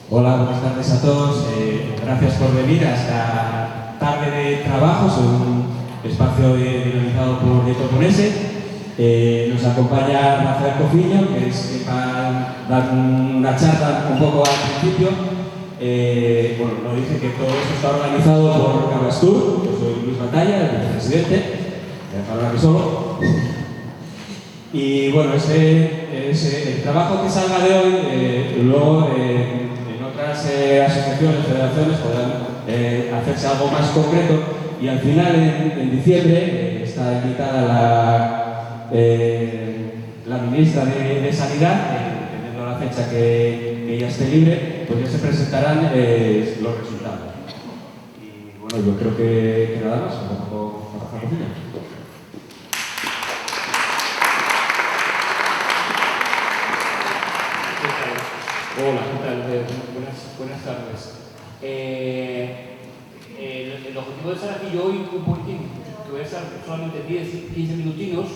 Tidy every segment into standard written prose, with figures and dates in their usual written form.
Hola, buenas tardes a todos. Gracias por venir a esta tarde de trabajo. Es un espacio dinamizado por Dieto Ponese. Nos acompaña Rafael Cofiño, que va a dar una charla un poco al principio. Bueno, nos dice que todo esto está organizado por Cabastur. Yo soy Luis Batalla, el vicepresidente. Voy a dejarlo aquí solo. Y bueno, el trabajo que salga de hoy, luego en otras asociaciones, federaciones podrán hacerse algo más concreto, y al final, en diciembre, está invitada la ministra de Sanidad, dependiendo de la fecha que ella esté libre, pues ya se presentarán los resultados. Y bueno, yo creo que nada más, un poco para la cocina. Hola, ¿qué tal? Buenas tardes. El objetivo de estar aquí yo hoy, un poquitín, que voy a estar solamente 10-15 minutinos,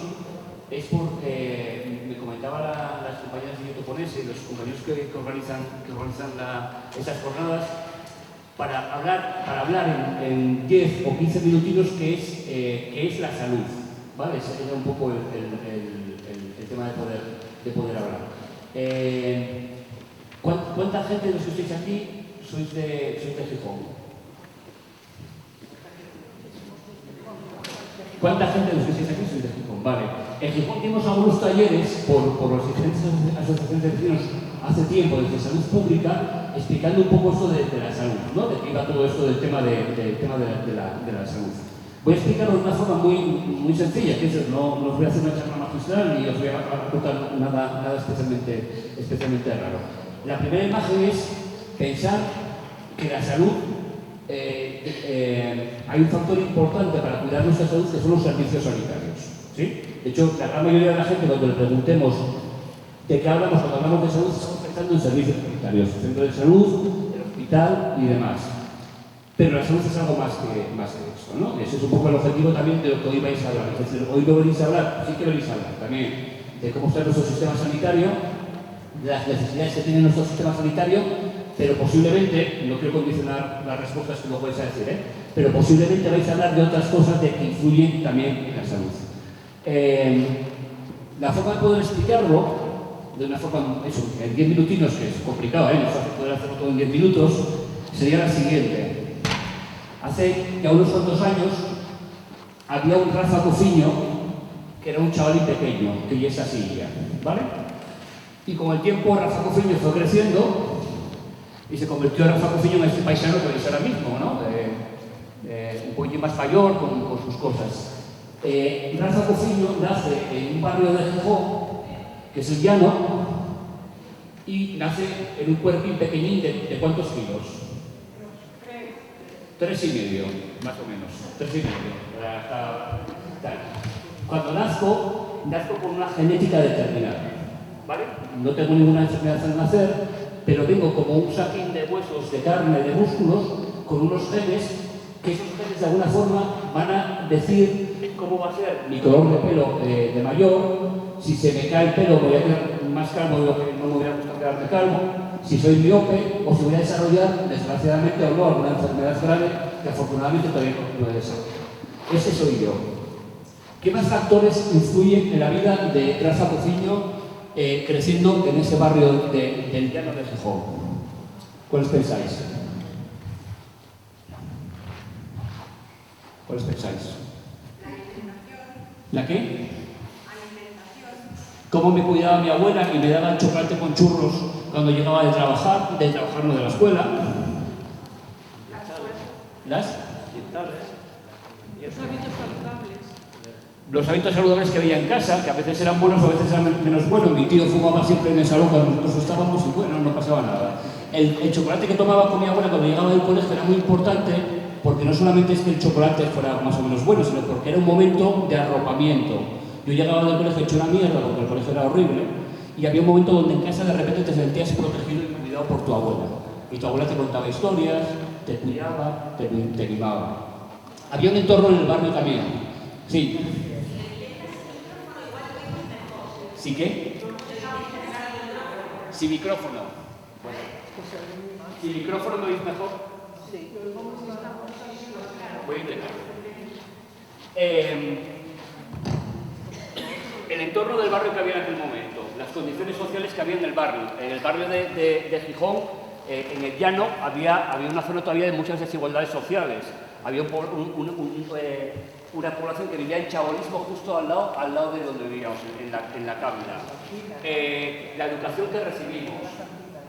es porque me comentaban las compañeras de Dieto Ponese y los compañeros que organizan estas jornadas, para hablar en 10 o 15 minutinos qué es la salud, ¿vale? Ese era un poco el tema de poder hablar. ¿Cuánta gente de los que estáis aquí sois de Gijón? ¿Cuánta gente de los que estáis aquí sois de Gijón? Vale. En Gijón tenemos algunos talleres por las diferentes asociaciones de vecinos hace tiempo, desde Salud Pública, explicando un poco esto de la salud, ¿no? De qué iba todo esto del tema de la salud. Voy a explicarlo de una forma muy sencilla, que es, no os voy a hacer una charla magistral ni os voy a contar nada especialmente raro. La primera imagen es pensar que la salud, hay un factor importante para cuidar nuestra salud, que son los servicios sanitarios, ¿sí? De hecho, la gran mayoría de la gente, cuando le preguntemos de qué hablamos cuando hablamos de salud, estamos pensando en servicios sanitarios, centro de salud, el hospital y demás. Pero la salud es algo más que eso, ¿no? Ese es un poco el objetivo también de lo que hoy vais a hablar. Es decir, hoy no venís a hablar, sí que venís a hablar también de cómo está nuestro sistema sanitario, de las necesidades que tiene nuestro sistema sanitario, pero posiblemente, no quiero condicionar las respuestas que luego vais a decir, pero posiblemente vais a hablar de otras cosas que influyen también en la salud. La forma de poder explicarlo, de una forma, eso, en 10 minutinos, que es complicado, no es fácil poder hacerlo todo en 10 minutos, sería la siguiente. Hace ya unos cuantos años había un Rafa Cofiño, que era un chavalín pequeño, que ya es así ya, ¿vale? Y con el tiempo Rafa Cofiño fue creciendo y se convirtió Rafa Cofiño en este paisano que veis ahora mismo, ¿no? Un poquito más mayor, con sus cosas. Rafa Cofiño nace en un barrio de Gijón, que es el Llano, y nace en un cuerpín pequeñín de ¿cuántos kilos? 3,5, más o menos. 3,5. Cuando nazco con una genética determinada, ¿vale? No tengo ninguna enfermedad al nacer, pero vengo como un saquín de huesos, de carne, de músculos, con unos genes, que esos genes de alguna forma van a decir cómo va a ser mi color de pelo de mayor, si se me cae el pelo voy a quedar más calvo de lo que no me hubiera gustado quedarme calvo, si soy miope o si voy a desarrollar, desgraciadamente o no, alguna enfermedad grave que afortunadamente todavía no he desarrollado. Ese soy yo. ¿Qué más factores influyen en la vida de Rafa Cofiño creciendo en ese barrio del Llano de Gijón? ¿Cuáles pensáis? ¿Cuáles pensáis? ¿La qué? Cómo me cuidaba mi abuela y me daba el chocolate con churros cuando llegaba de trabajar no de la escuela. ¿Las? Los hábitos saludables que veía en casa, que a veces eran buenos o a veces eran menos buenos. Mi tío fumaba siempre en el salón cuando nosotros estábamos y bueno, no pasaba nada. El chocolate que tomaba con mi abuela cuando llegaba del colegio era muy importante, porque no solamente es que el chocolate fuera más o menos bueno, sino porque era un momento de arropamiento. Yo llegaba del colegio hecho una mierda porque el colegio era horrible, y había un momento donde en casa de repente te sentías protegido y cuidado por tu abuela. Y tu abuela te contaba historias, te cuidaba, te mimaba. Había un entorno en el barrio también. Sí. ¿Sí qué? Sin micrófono. Bueno, ¿Y el micrófono me oís mejor? Sí. Voy a intentar. El entorno del barrio que había en aquel momento, las condiciones sociales que había en el barrio de Gijón, en el llano, había una zona todavía de muchas desigualdades sociales. Había una población que vivía en chabolismo justo al lado de donde vivíamos, en la Cámara. La educación que recibimos,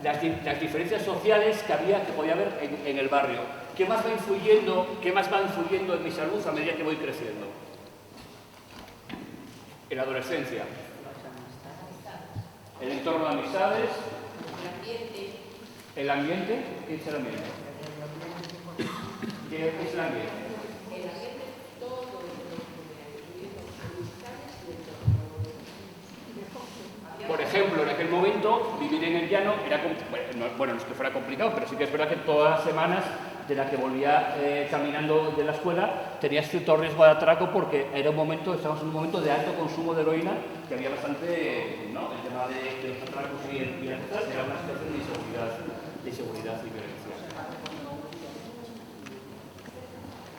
las diferencias sociales que podía haber en el barrio. ¿Qué más va influyendo en mi salud a medida que voy creciendo? En la adolescencia. El entorno de amistades. El ambiente. ¿Qué es el ambiente? ¿Qué es el ambiente? El ambiente es todo lo que tuvimos amistades y entorno. Por ejemplo, en aquel momento, vivir en el llano era, bueno, no es que fuera complicado, pero sí que es verdad que todas las semanas de la que volvía caminando de la escuela tenía cierto riesgo de atraco porque estábamos en un momento de alto consumo de heroína, que había bastante, ¿no? El tema de los atracos y el era una situación de inseguridad y violencia.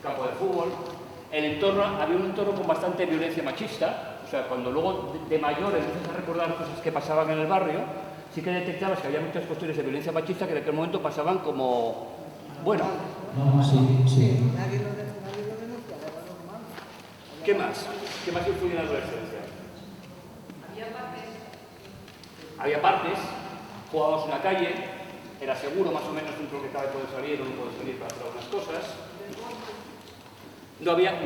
Campo de fútbol. Había un entorno con bastante violencia machista, o sea, cuando luego de mayor empiezas a recordar cosas que pasaban en el barrio, sí que detectabas que había muchas cuestiones de violencia machista que en aquel momento pasaban como, bueno. Sí. Nadie lo denuncia, era normal. ¿Qué más? ¿Qué más influye en la adolescencia? Había parques, jugábamos en la calle, era seguro más o menos dentro de lo que cabe poder salir o no poder salir para hacer algunas cosas. No había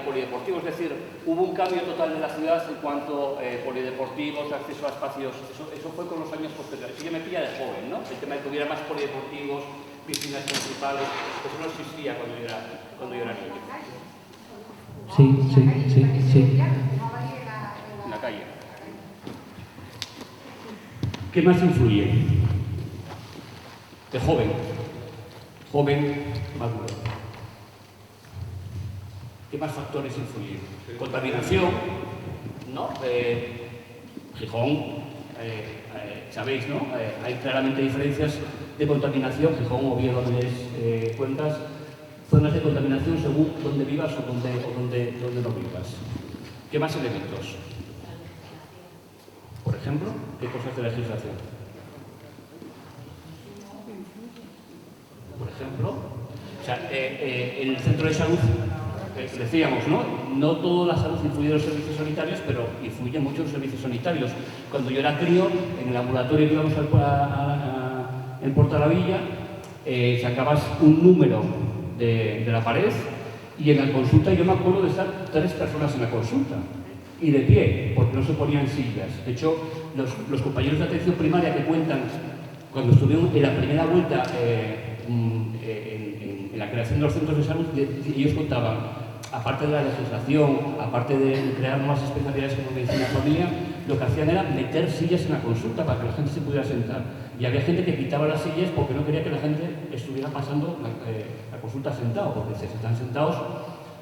polideportivos, es decir, hubo un cambio total de la ciudad en cuanto a polideportivos, acceso a espacios, eso fue con los años posteriores. Sí que me pilla de joven, ¿no? El tema de que hubiera más polideportivos, piscinas principales, eso no existía cuando yo era niño. Sí. En la calle. ¿Qué más influye? De joven maduro. ¿Qué más factores influyen? Contaminación, ¿no? Gijón, sabéis, ¿no? Hay claramente diferencias de contaminación. Gijón, Oviedo, Avilés, Cuencas, zonas de contaminación según dónde vivas o dónde no vivas. ¿Qué más elementos? Por ejemplo, ¿qué cosas de legislación? Por ejemplo, o sea, en el centro de salud, decíamos, ¿no? No toda la salud influye en los servicios sanitarios, pero influyen mucho los servicios sanitarios. Cuando yo era crío, en el ambulatorio que íbamos en Portalavilla, sacabas un número de la pared y en la consulta yo me acuerdo de estar 3 personas en la consulta y de pie, porque no se ponían sillas. De hecho, los compañeros de atención primaria que cuentan cuando estuvieron en la primera vuelta en la creación de los centros de salud, ellos contaban, aparte de la legislación, aparte de crear nuevas especialidades como medicina familiar, lo que hacían era meter sillas en la consulta para que la gente se pudiera sentar. Y había gente que quitaba las sillas porque no quería que la gente estuviera pasando la consulta sentado, porque si están sentados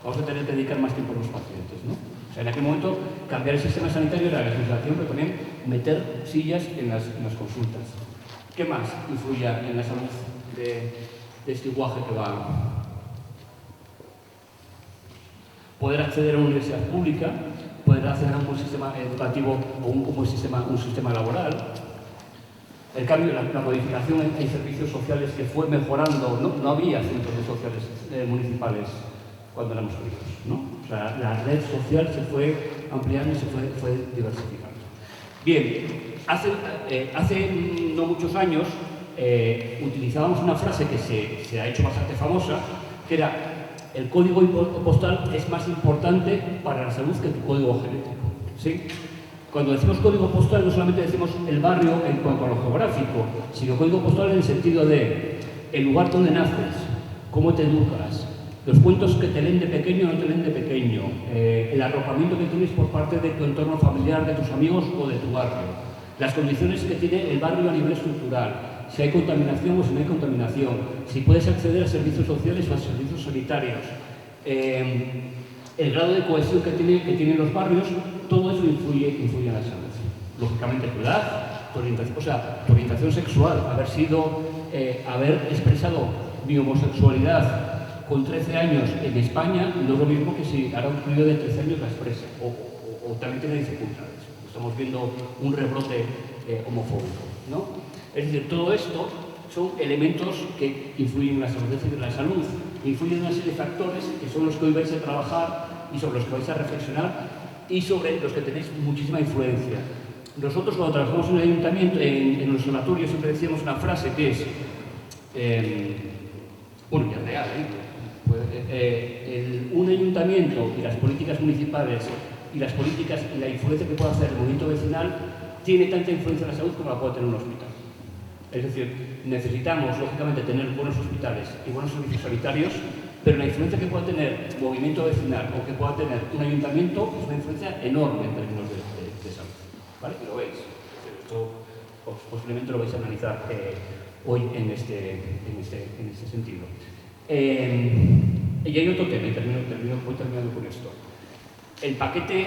vamos a tener que dedicar más tiempo a los pacientes, ¿no? O sea, en aquel momento cambiar el sistema sanitario era la legislación, pero también meter sillas en las consultas. ¿Qué más influía en la salud de este guaje que va? Poder acceder a una universidad pública, poder acceder a un buen sistema educativo o un sistema laboral. El cambio, la modificación en servicios sociales que fue mejorando, no había centros sociales municipales cuando éramos críos, ¿no? O sea, la red social se fue ampliando y se fue diversificando. Bien, hace no muchos años utilizábamos una frase que se ha hecho bastante famosa, que era: el código postal es más importante para la salud que tu código genético, ¿sí? Cuando decimos código postal no solamente decimos el barrio en cuanto a lo geográfico, sino código postal en el sentido de el lugar donde naces, cómo te educas, los cuentos que te leen de pequeño o no te leen de pequeño, el arropamiento que tienes por parte de tu entorno familiar, de tus amigos o de tu barrio, las condiciones que tiene el barrio a nivel estructural, si hay contaminación o si no hay contaminación, si puedes acceder a servicios sociales o a servicios sanitarios, el grado de cohesión que tienen los barrios, todo eso influye en la salud. Lógicamente tu edad, tu orientación sexual, haber expresado mi homosexualidad con 13 años en España no es lo mismo que si ahora un crío de 13 años la expresa o también tiene dificultades. Estamos viendo un rebrote homofóbico, ¿no? Es decir, todo esto son elementos que influyen en la salud. Es decir, la salud influye en una serie de factores que son los que hoy vais a trabajar y sobre los que vais a reflexionar y sobre los que tenéis muchísima influencia. Nosotros cuando trabajamos en el ayuntamiento, en el observatorio, siempre decíamos una frase que es, bueno, ya es real, un ayuntamiento y las políticas municipales y las políticas y la influencia que puede hacer el movimiento vecinal tiene tanta influencia en la salud como la puede tener un hospital. Es decir, necesitamos, lógicamente, tener buenos hospitales y buenos servicios sanitarios, pero la influencia que pueda tener el movimiento vecinal o que pueda tener un ayuntamiento es una influencia enorme en términos de salud. ¿Vale? Y lo veis. Esto posiblemente lo vais a analizar hoy en este sentido. Y hay otro tema, y voy terminando con esto. El paquete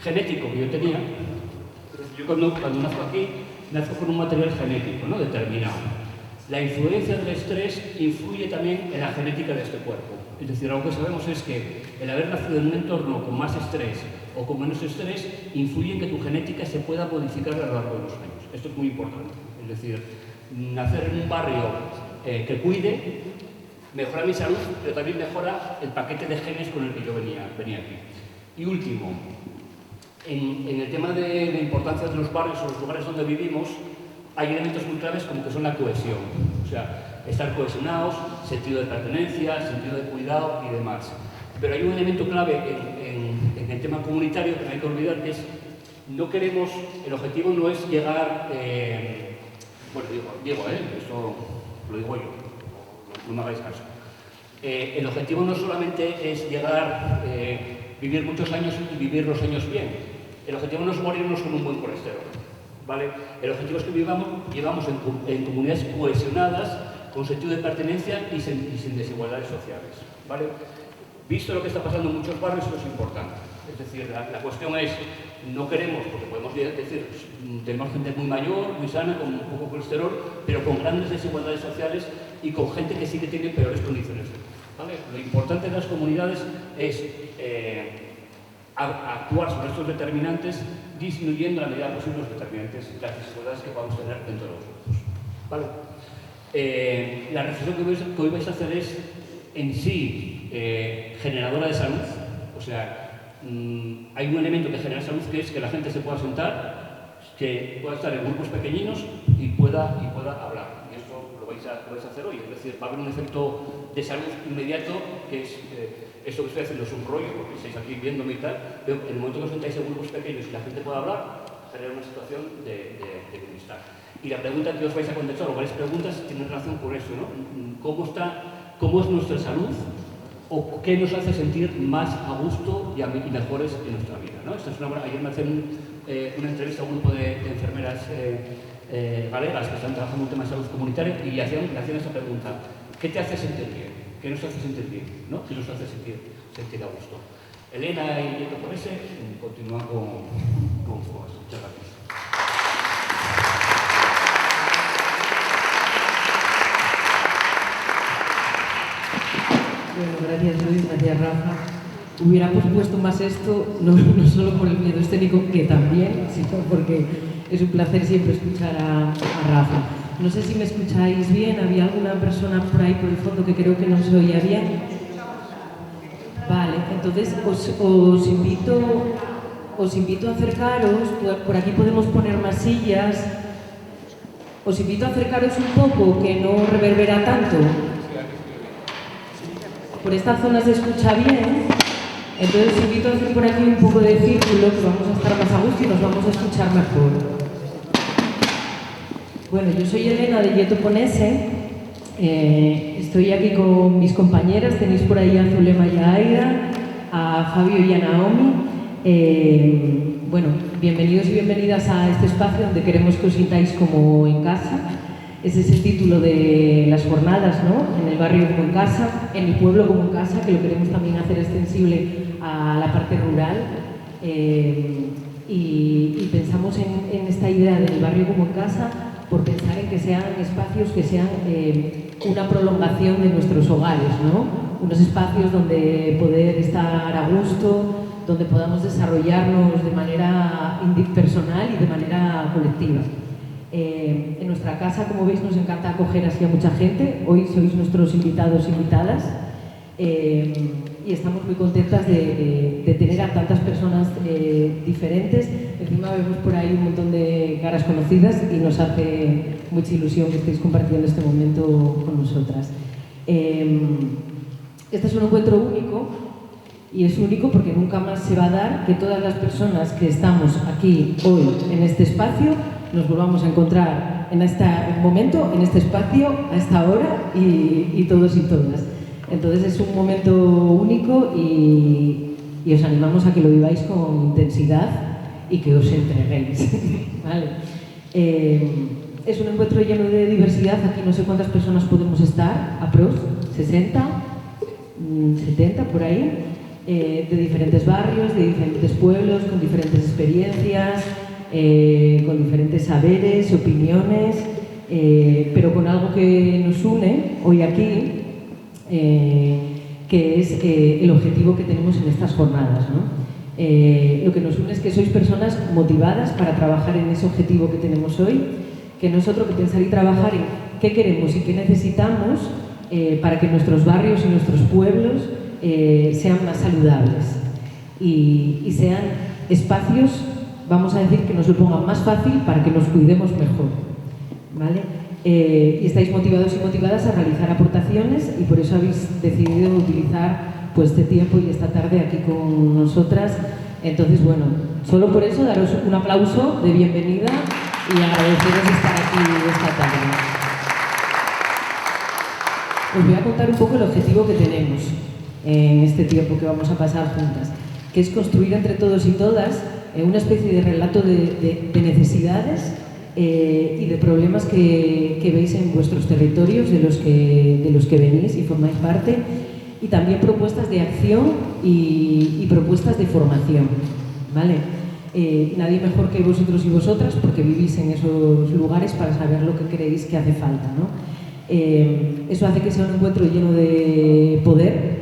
genético que yo tenía, yo cuando nazco aquí, nazco con un material genético, ¿no? Determinado. La influencia del estrés influye también en la genética de este cuerpo. Es decir, algo que sabemos es que el haber nacido en un entorno con más estrés o con menos estrés influye en que tu genética se pueda modificar a lo largo de los años. Esto es muy importante. Es decir, nacer en un barrio que cuide mejora mi salud, pero también mejora el paquete de genes con el que yo venía aquí. Y último, en el tema de la importancia de los barrios o los lugares donde vivimos, hay elementos muy claves como que son la cohesión. O sea, estar cohesionados, sentido de pertenencia, sentido de cuidado y demás. Pero hay un elemento clave en el tema comunitario que no hay que olvidar, que es, el objetivo no es llegar, bueno, digo, esto lo digo yo, no me hagáis caso. El objetivo no solamente es llegar, vivir muchos años y vivir los años bien. El objetivo no es morirnos con un buen colesterol, ¿vale? El objetivo es que vivamos en comunidades cohesionadas, con sentido de pertenencia y sin desigualdades sociales, ¿vale? Visto lo que está pasando en muchos barrios, eso es importante. Es decir, la cuestión es, no queremos, porque podemos decir, tenemos gente muy mayor, muy sana, con un poco colesterol, pero con grandes desigualdades sociales y con gente que sí que tiene peores condiciones, ¿vale? Lo importante en las comunidades es actuar sobre estos determinantes, disminuyendo a la medida posible los determinantes, las desigualdades que podamos tener dentro de los grupos, ¿vale? La reflexión que hoy vais a hacer es, en sí, generadora de salud. O sea, hay un elemento que genera salud, que es que la gente se pueda sentar, que pueda estar en grupos pequeñinos y pueda hablar. Y esto lo vais a hacer hoy. Es decir, va a haber un efecto de salud inmediato, que es esto que estoy haciendo es un rollo, porque estáis aquí viéndome y tal, pero en el momento que os sentáis en grupos pequeños y la gente pueda hablar, genera una situación de bienestar. Y la pregunta que os vais a contestar, o varias preguntas, tienen relación con eso, ¿no? ¿Cómo es nuestra salud? ¿O qué nos hace sentir más a gusto y mejores en nuestra vida, ¿no? Ayer me hacían una entrevista a un grupo de enfermeras galegas que están trabajando en un tema de salud comunitaria y le hacían esa pregunta: ¿qué te hace sentir bien? ¿Qué nos hace sentir bien? ¿No? ¿Qué nos hace sentir a gusto? Elena y Yeto Ponese continúan con esto. Muchas gracias. Bueno, gracias Luis, gracias Rafa. Hubiéramos puesto más esto, no solo por el miedo escénico, que también, sino porque es un placer siempre escuchar a Rafa. No sé si me escucháis bien, había alguna persona por ahí por el fondo que creo que no se oía bien. Vale, entonces os invito a acercaros, por aquí podemos poner más sillas. Os invito a acercaros un poco, que no reverbera tanto. Por esta zona se escucha bien, entonces os invito a hacer por aquí un poco de círculo, que vamos a estar más a gusto y nos vamos a escuchar mejor. Bueno, yo soy Elena de Yeto Ponese, estoy aquí con mis compañeras, tenéis por ahí a Zulema y a Aida, a Fabio y a Naomi. Bueno, bienvenidos y bienvenidas a este espacio donde queremos que os sintáis como en casa. Ese es el título de las jornadas, ¿no? En el barrio como en casa, en el pueblo como en casa, que lo queremos también hacer extensible a la parte rural. y pensamos en esta idea del barrio como en casa por pensar en que sean espacios que sean una prolongación de nuestros hogares, ¿no? Unos espacios donde poder estar a gusto, donde podamos desarrollarnos de manera personal y de manera colectiva. En nuestra casa, como veis, nos encanta acoger así a mucha gente. Hoy sois nuestros invitados e invitadas y estamos muy contentas de tener a tantas personas diferentes. Encima vemos por ahí un montón de caras conocidas y nos hace mucha ilusión que estéis compartiendo este momento con nosotras. Este es un encuentro único. Y es único porque nunca más se va a dar que todas las personas que estamos aquí hoy en este espacio nos volvamos a encontrar en este momento, en este espacio, a esta hora y todos y todas. Entonces es un momento único y os animamos a que lo viváis con intensidad y que os entreguéis. ¿Vale? Es un encuentro lleno de diversidad. Aquí no sé cuántas personas podemos estar, aprox, 60, 70 por ahí. De diferentes barrios, de diferentes pueblos, con diferentes experiencias, con diferentes saberes, opiniones, pero con algo que nos une hoy aquí, que es el objetivo que tenemos en estas jornadas, ¿no? Lo que nos une es que sois personas motivadas para trabajar en ese objetivo que tenemos hoy, que no es otro que pensar y trabajar en qué queremos y qué necesitamos para que nuestros barrios y nuestros pueblos sean más saludables y sean espacios, vamos a decir, que nos lo pongan más fácil para que nos cuidemos mejor, ¿vale? Y estáis motivados y motivadas a realizar aportaciones y por eso habéis decidido utilizar pues este tiempo y esta tarde aquí con nosotras. Entonces, bueno, solo por eso daros un aplauso de bienvenida y agradeceros estar aquí esta tarde. Os voy a contar un poco el objetivo que tenemos en este tiempo que vamos a pasar juntas, que es construir entre todos y todas una especie de relato de necesidades y de problemas que veis en vuestros territorios, de los que venís y formáis parte, y también propuestas de acción y propuestas de formación, ¿vale? Nadie mejor que vosotros y vosotras, porque vivís en esos lugares, para saber lo que creéis que hace falta, ¿no? Eso hace que sea un encuentro lleno de poder,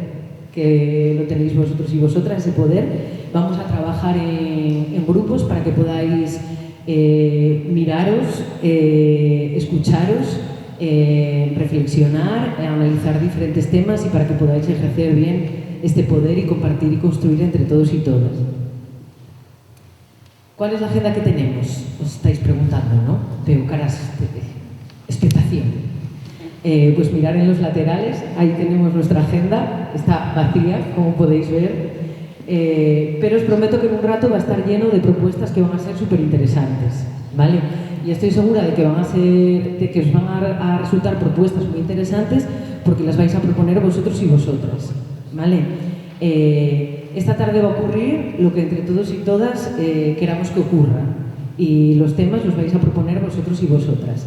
que lo tenéis vosotros y vosotras, ese poder. Vamos a trabajar en grupos para que podáis miraros, escucharos, reflexionar, analizar diferentes temas y para que podáis ejercer bien este poder y compartir y construir entre todos y todas. ¿Cuál es la agenda que tenemos? Os estáis preguntando, ¿no? Veo caras de expectación. Pues mirar en los laterales, ahí tenemos nuestra agenda, está vacía, como podéis ver, pero os prometo que en un rato va a estar lleno de propuestas que van a ser súper interesantes, ¿vale? Y estoy segura de que os van a resultar propuestas muy interesantes porque las vais a proponer vosotros y vosotras, ¿vale? Esta tarde va a ocurrir lo que entre todos y todas queramos que ocurra y los temas los vais a proponer vosotros y vosotras.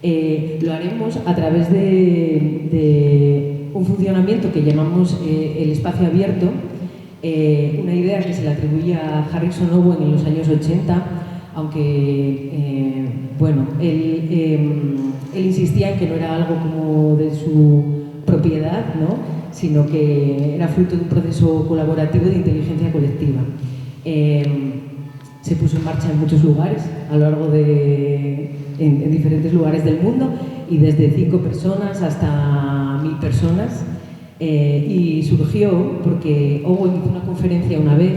Lo haremos a través de un funcionamiento que llamamos el espacio abierto, una idea que se le atribuye a Harrison Owen en los años 80, aunque bueno, él insistía en que no era algo como de su propiedad, ¿no? Sino que era fruto de un proceso colaborativo de inteligencia colectiva. Se puso en marcha en muchos lugares a lo largo en diferentes lugares del mundo y desde 5 personas hasta 1000 personas y surgió porque Owen hizo una conferencia una vez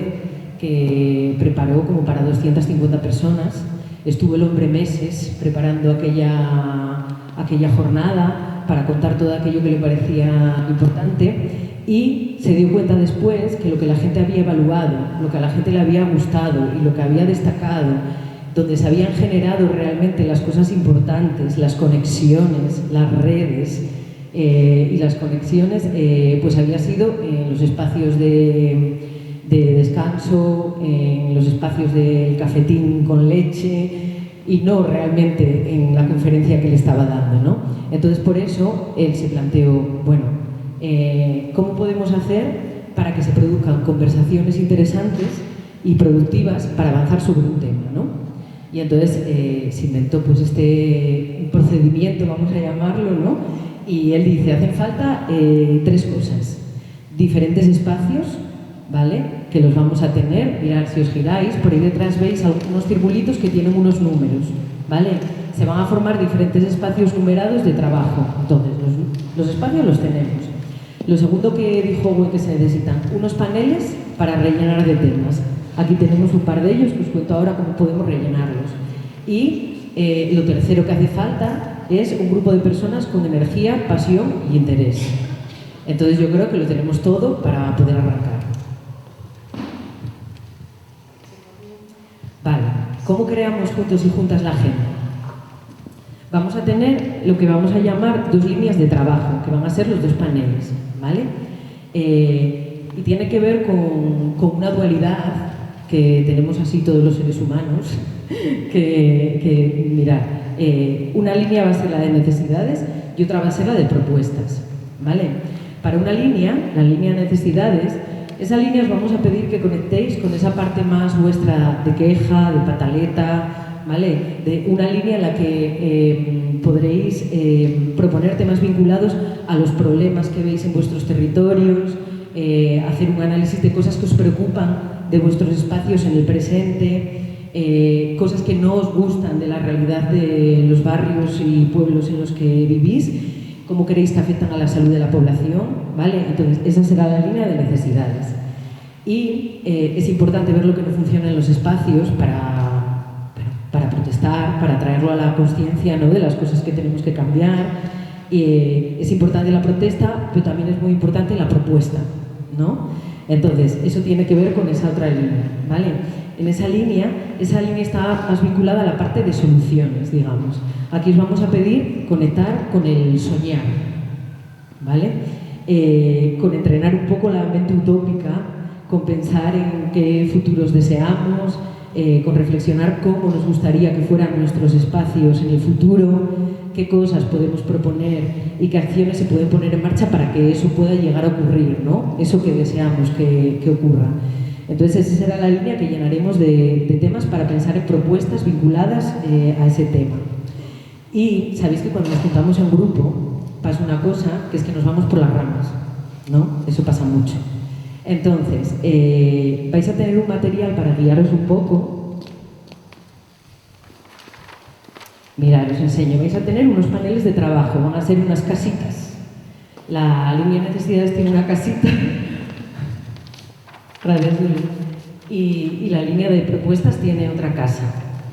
que preparó como para 250 personas. Estuvo el hombre meses preparando aquella jornada para contar todo aquello que le parecía importante y se dio cuenta después que lo que la gente había evaluado, lo que a la gente le había gustado y lo que había destacado, donde se habían generado realmente las cosas importantes, las conexiones, las redes y las conexiones, pues había sido en los espacios de descanso, en los espacios del cafetín con leche y no realmente en la conferencia que le estaba dando, ¿no? Entonces por eso él se planteó, bueno, ¿cómo podemos hacer para que se produzcan conversaciones interesantes y productivas para avanzar sobre un tema, ¿no? Y entonces se inventó pues un procedimiento, vamos a llamarlo, ¿no? Y él dice, hacen falta 3 cosas. Diferentes espacios, ¿vale? Que los vamos a tener, mirad, si os giráis, por ahí detrás veis algunos circulitos que tienen unos números, ¿vale? Se van a formar diferentes espacios numerados de trabajo. Entonces, los espacios los tenemos. Lo segundo que dijo Owen que se necesitan, unos paneles para rellenar de temas. Aquí tenemos un par de ellos que os cuento ahora cómo podemos rellenarlos. Y lo tercero que hace falta es un grupo de personas con energía, pasión y interés. Entonces yo creo que lo tenemos todo para poder arrancar. Vale, ¿cómo creamos juntos y juntas la agenda? Vamos a tener lo que vamos a llamar 2 líneas de trabajo, que van a ser los 2 paneles, ¿vale? Y tiene que ver con una dualidad que tenemos así todos los seres humanos, que mirad, una línea va a ser la de necesidades y otra va a ser la de propuestas, ¿vale? Para una línea, la línea de necesidades, esa línea os vamos a pedir que conectéis con esa parte más vuestra de queja, de pataleta, ¿vale? De una línea en la que podréis proponer temas vinculados a los problemas que veis en vuestros territorios, hacer un análisis de cosas que os preocupan de vuestros espacios en el presente, cosas que no os gustan de la realidad de los barrios y pueblos en los que vivís, cómo creéis que afectan a la salud de la población, ¿vale? Entonces, esa será la línea de necesidades. Y es importante ver lo que no funciona en los espacios para protestar, para traerlo a la consciencia, ¿no?, de las cosas que tenemos que cambiar. Es importante la protesta, pero también es muy importante la propuesta, ¿no? Entonces, eso tiene que ver con esa otra línea, ¿vale? En esa línea está más vinculada a la parte de soluciones, digamos. Aquí os vamos a pedir conectar con el soñar, ¿vale? Con entrenar un poco la mente utópica, con pensar en qué futuros deseamos, con reflexionar cómo nos gustaría que fueran nuestros espacios en el futuro, qué cosas podemos proponer y qué acciones se pueden poner en marcha para que eso pueda llegar a ocurrir, ¿no? Eso que deseamos que ocurra. Entonces, esa será la línea que llenaremos de temas para pensar en propuestas vinculadas a ese tema. Y sabéis que cuando nos juntamos en grupo pasa una cosa, que es que nos vamos por las ramas, ¿no? Eso pasa mucho. Entonces, vais a tener un material para guiaros un poco. Mirad, os enseño. Vais a tener unos paneles de trabajo, van a ser unas casitas. La línea de necesidades tiene una casita. Gracias, y la línea de propuestas tiene otra casa,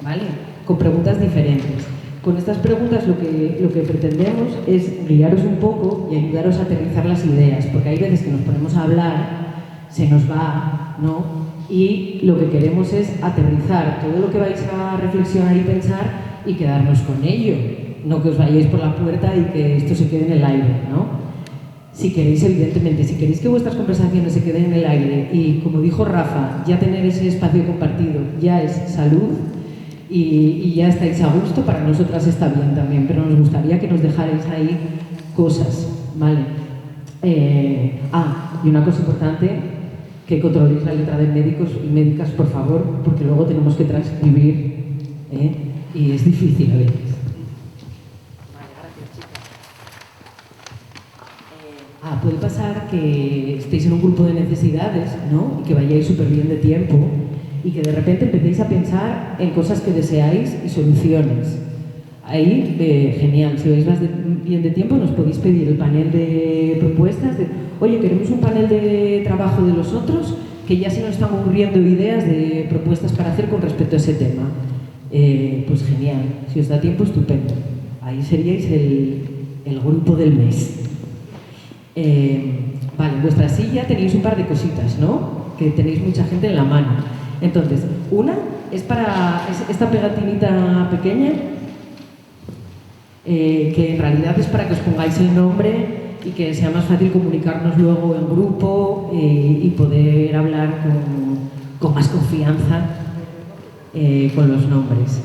¿vale? Con preguntas diferentes. Con estas preguntas lo que pretendemos es guiaros un poco y ayudaros a aterrizar las ideas, porque hay veces que nos ponemos a hablar, se nos va, ¿no? Y lo que queremos es aterrizar todo lo que vais a reflexionar y pensar y quedarnos con ello, no que os vayáis por la puerta y que esto se quede en el aire, ¿no? Si queréis, evidentemente, si queréis que vuestras conversaciones se queden en el aire y, como dijo Rafa, ya tener ese espacio compartido ya es salud y ya estáis a gusto, para nosotras está bien también, pero nos gustaría que nos dejarais ahí cosas, ¿vale? Y una cosa importante, que controléis la letra de médicos y médicas, por favor, porque luego tenemos que transcribir, y es difícil a veces. Puede pasar que estéis en un grupo de necesidades, ¿no? Y que vayáis súper bien de tiempo y que de repente empecéis a pensar en cosas que deseáis y soluciones. Ahí, genial, si vais bien de tiempo nos podéis pedir el panel de propuestas de, oye, queremos un panel de trabajo de los otros, que ya se nos están ocurriendo ideas de propuestas para hacer con respecto a ese tema. Pues genial, si os da tiempo, estupendo. Ahí seríais el grupo del mes. Vale, en vuestra silla tenéis un par de cositas, ¿no? Que tenéis mucha gente en la mano. Entonces, una es para esta pegatinita pequeña, que en realidad es para que os pongáis el nombre y que sea más fácil comunicarnos luego en grupo y poder hablar con más confianza con los nombres.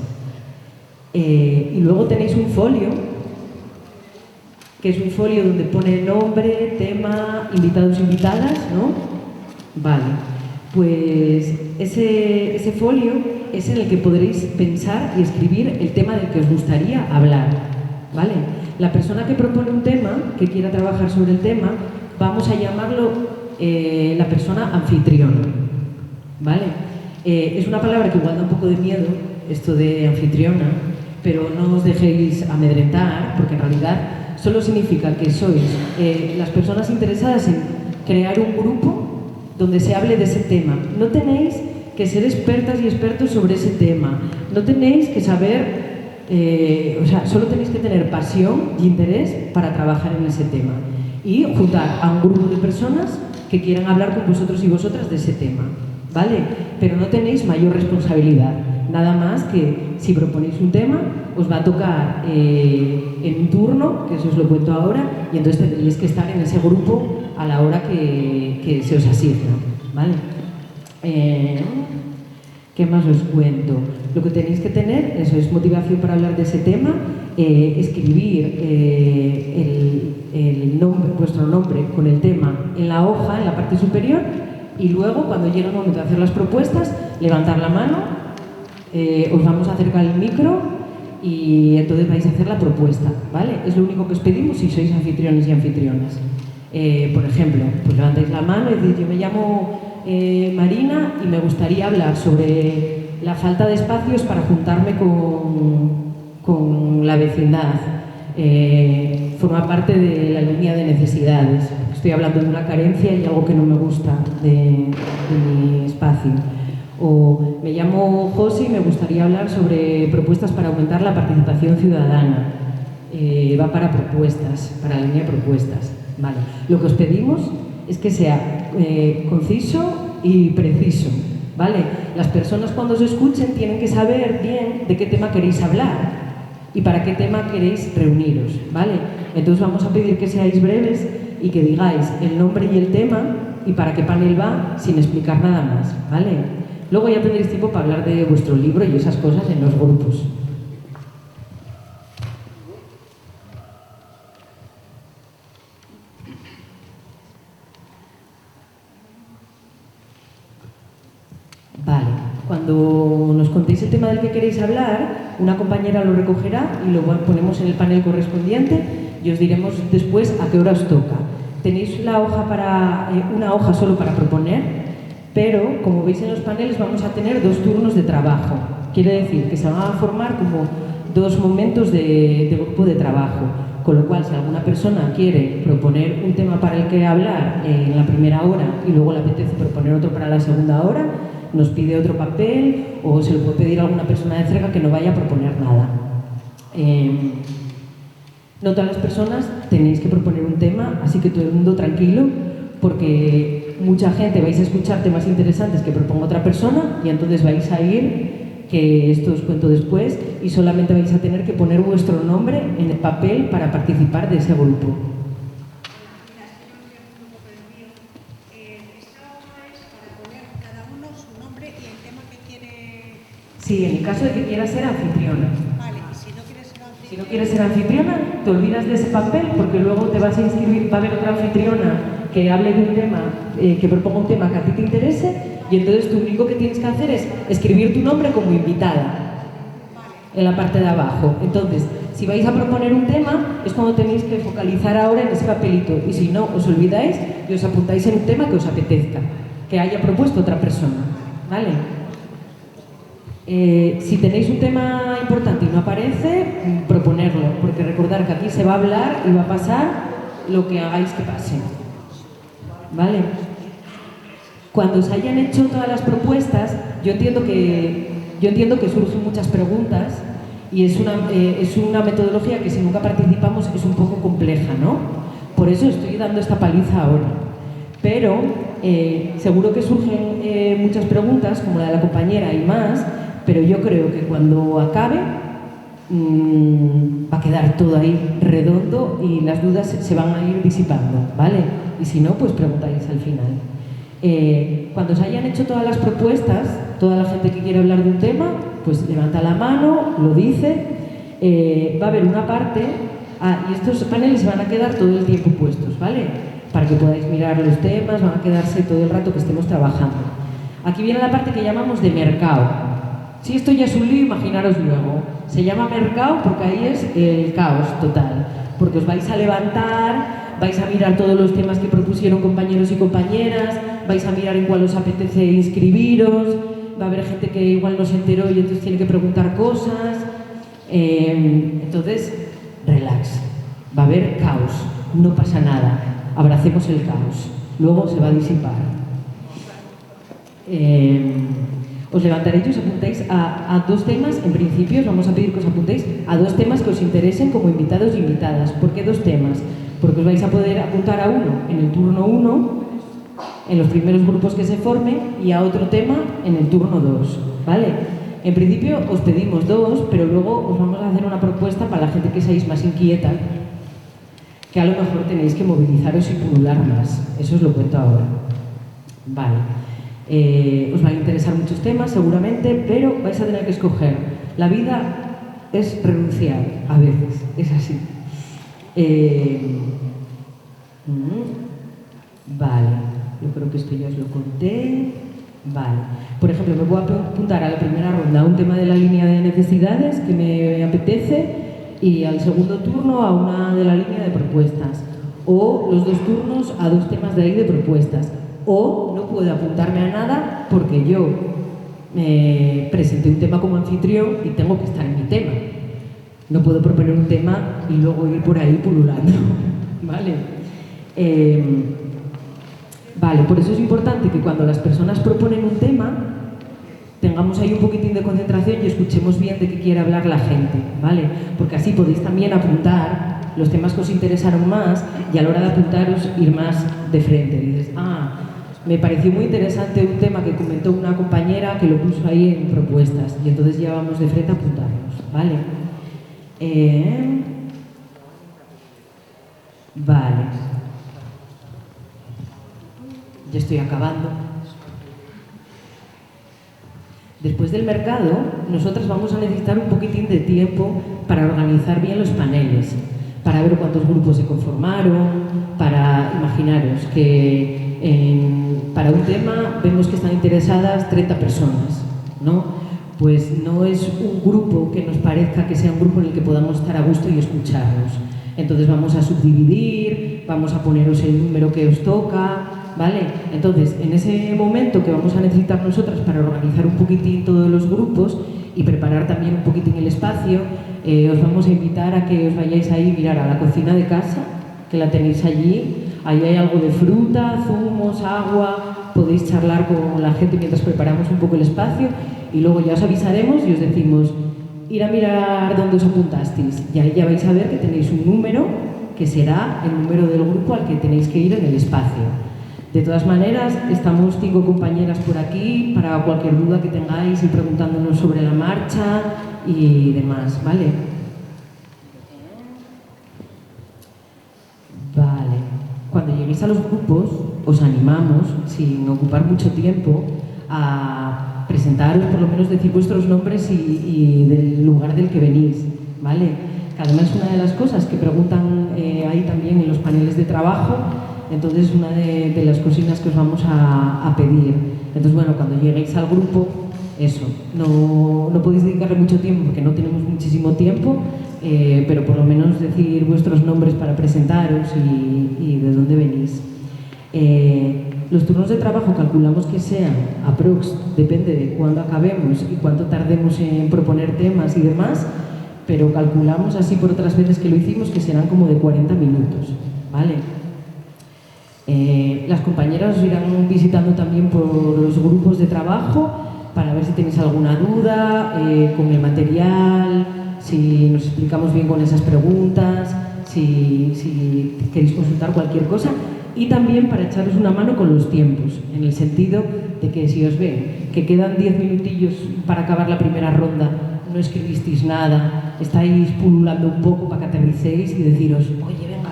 Y luego tenéis un folio, que es un folio donde pone nombre, tema, invitados, invitadas, ¿no? Vale. Pues ese folio es en el que podréis pensar y escribir el tema del que os gustaría hablar, ¿vale? La persona que propone un tema, que quiera trabajar sobre el tema, vamos a llamarlo la persona anfitrión, ¿vale? Es una palabra que igual da un poco de miedo, esto de anfitriona, pero no os dejéis amedrentar, porque en realidad solo significa que sois las personas interesadas en crear un grupo donde se hable de ese tema. No tenéis que ser expertas y expertos sobre ese tema, no tenéis que saber, solo tenéis que tener pasión y interés para trabajar en ese tema y juntar a un grupo de personas que quieran hablar con vosotros y vosotras de ese tema, ¿vale? Pero no tenéis mayor responsabilidad, nada más que si proponéis un tema os va a tocar en un turno, que eso os lo cuento ahora, y entonces tendréis que estar en ese grupo a la hora que se os asigna, ¿vale? ¿Qué más os cuento? Lo que tenéis que tener, eso es motivación para hablar de ese tema, escribir vuestro nombre con el tema en la hoja, en la parte superior, y luego, cuando llegue el momento de hacer las propuestas, levantar la mano, os vamos a acercar el micro y entonces vais a hacer la propuesta, ¿vale? Es lo único que os pedimos si sois anfitriones y anfitrionas. Por ejemplo, pues levantáis la mano y decís: yo me llamo Marina y me gustaría hablar sobre la falta de espacios para juntarme con la vecindad. Forma parte de la línea de necesidades. Estoy hablando de una carencia y algo que no me gusta de mi espacio. O me llamo José y me gustaría hablar sobre propuestas para aumentar la participación ciudadana. Va para propuestas, para la línea de propuestas. Vale. Lo que os pedimos es que sea conciso y preciso, ¿vale? Las personas, cuando os escuchen, tienen que saber bien de qué tema queréis hablar y para qué tema queréis reuniros, ¿vale? Entonces vamos a pedir que seáis breves y que digáis el nombre y el tema y para qué panel va, sin explicar nada más, ¿vale? Luego ya tendréis tiempo para hablar de vuestro libro y esas cosas en los grupos. Vale, cuando nos contéis el tema del que queréis hablar, una compañera lo recogerá y lo ponemos en el panel correspondiente y os diremos después a qué hora os toca. Tenéis una hoja solo para proponer, pero como veis en los paneles vamos a tener 2 turnos de trabajo. Quiere decir que se van a formar como 2 momentos de grupo de trabajo, con lo cual si alguna persona quiere proponer un tema para el que hablar en la primera hora y luego le apetece proponer otro para la segunda hora, nos pide otro papel o se lo puede pedir a alguna persona de cerca que no vaya a proponer nada. No todas las personas tenéis que proponer un tema, así que todo el mundo tranquilo, porque mucha gente vais a escuchar temas interesantes que proponga otra persona y entonces vais a ir, que esto os cuento después, y solamente vais a tener que poner vuestro nombre en el papel para participar de ese grupo. Sí, en el caso de que quieras ser anfitriona. Vale, y si no quieres ser anfitriona. Si no quieres ser anfitriona, te olvidas de ese papel porque luego te vas a inscribir, va a haber otra anfitriona que hable de un tema, que proponga un tema que a ti te interese y entonces tú lo único que tienes que hacer es escribir tu nombre como invitada en la parte de abajo. Entonces, si vais a proponer un tema, es cuando tenéis que focalizar ahora en ese papelito y si no, os olvidáis y os apuntáis en un tema que os apetezca, que haya propuesto otra persona, ¿vale? Si tenéis un tema importante y no aparece, proponerlo, porque recordar que aquí se va a hablar y va a pasar lo que hagáis que pase, ¿vale? Cuando os hayan hecho todas las propuestas, yo entiendo que surgen muchas preguntas y es una metodología que si nunca participamos es un poco compleja, ¿no? Por eso estoy dando esta paliza ahora. Pero seguro que surgen muchas preguntas, como la de la compañera y más, pero yo creo que cuando acabe va a quedar todo ahí redondo y las dudas se van a ir disipando, ¿vale? Y si no, pues preguntáis al final. Cuando os hayan hecho todas las propuestas, toda la gente que quiere hablar de un tema, pues levanta la mano, lo dice. Va a haber una parte, y estos paneles van a quedar todo el tiempo puestos, ¿vale? Para que podáis mirar los temas, van a quedarse todo el rato que estemos trabajando. Aquí viene la parte que llamamos de mercado. Si esto ya es un lío, imaginaros luego. Se llama mercado porque ahí es el caos total. Porque os vais a levantar, vais a mirar todos los temas que propusieron compañeros y compañeras, vais a mirar en cuál os apetece inscribiros, va a haber gente que igual no se enteró y entonces tiene que preguntar cosas. Entonces, relax. Va a haber caos, no pasa nada. Abracemos el caos. Luego se va a disipar. Os levantaréis y os apuntáis a dos temas. En principio os vamos a pedir que os apuntéis a dos temas que os interesen como invitados y invitadas. ¿Por qué dos temas? Porque os vais a poder apuntar a uno en el turno 1, en los primeros grupos que se formen, y a otro tema en el turno 2, ¿vale? En principio os pedimos dos, pero luego os vamos a hacer una propuesta para la gente que seáis más inquieta, que a lo mejor tenéis que movilizaros y pulular más. Eso os lo cuento ahora. Vale. Os van a interesar muchos temas, seguramente, pero vais a tener que escoger. La vida es renunciar, a veces, es así. Vale, yo creo que esto ya os lo conté. Vale, por ejemplo, me voy a apuntar a la primera ronda a un tema de la línea de necesidades que me apetece, y al segundo turno a una de la línea de propuestas, o los dos turnos a dos temas de ahí de propuestas, o no puedo apuntarme a nada porque yo presenté un tema como anfitrión y tengo que estar en mi tema. No puedo proponer un tema y luego ir por ahí pululando, ¿vale? Vale, por eso es importante que cuando las personas proponen un tema tengamos ahí un poquitín de concentración y escuchemos bien de qué quiere hablar la gente, ¿vale? Porque así podéis también apuntar los temas que os interesaron más y a la hora de apuntaros ir más de frente. Y dices, me pareció muy interesante un tema que comentó una compañera que lo puso ahí en propuestas, y entonces ya vamos de frente a apuntarnos, ¿vale? Vale. Ya estoy acabando. Después del mercado, nosotras vamos a necesitar un poquitín de tiempo para organizar bien los paneles, para ver cuántos grupos se conformaron, para imaginaros que para un tema vemos que están interesadas 30 personas, ¿no? Pues no es un grupo que nos parezca que sea un grupo en el que podamos estar a gusto y escucharnos. Entonces vamos a subdividir, vamos a poneros el número que os toca, ¿vale? Entonces, en ese momento que vamos a necesitar nosotras para organizar un poquitín todos los grupos y preparar también un poquitín el espacio, os vamos a invitar a que os vayáis ahí, mirar a la cocina de casa, que la tenéis allí. Ahí hay algo de fruta, zumos, agua, podéis charlar con la gente mientras preparamos un poco el espacio, y luego ya os avisaremos y os decimos, ir a mirar dónde os apuntasteis, y ahí ya vais a ver que tenéis un número que será el número del grupo al que tenéis que ir en el espacio. De todas maneras, estamos 5 compañeras por aquí para cualquier duda que tengáis, ir preguntándonos sobre la marcha y demás, ¿vale? Vale. Cuando lleguéis a los grupos, os animamos, sin ocupar mucho tiempo, a presentaros, por lo menos decir vuestros nombres y del lugar del que venís, ¿vale? Que además es una de las cosas que preguntan ahí también en los paneles de trabajo. Entonces, una de las cositas que os vamos a pedir. Entonces, bueno, cuando lleguéis al grupo, eso, no podéis dedicarle mucho tiempo porque no tenemos muchísimo tiempo, pero por lo menos decir vuestros nombres para presentaros y de dónde venís. Los turnos de trabajo calculamos que sean aprox, depende de cuándo acabemos y cuánto tardemos en proponer temas y demás, pero calculamos así por otras veces que lo hicimos que serán como de 40 minutos, ¿vale? Las compañeras os irán visitando también por los grupos de trabajo para ver si tenéis alguna duda con el material, si nos explicamos bien con esas preguntas, si queréis consultar cualquier cosa, y también para echaros una mano con los tiempos, en el sentido de que si os ven que quedan 10 minutillos para acabar la primera ronda, no escribisteis nada, estáis pululando un poco para que aterricéis y deciros, oye, venga,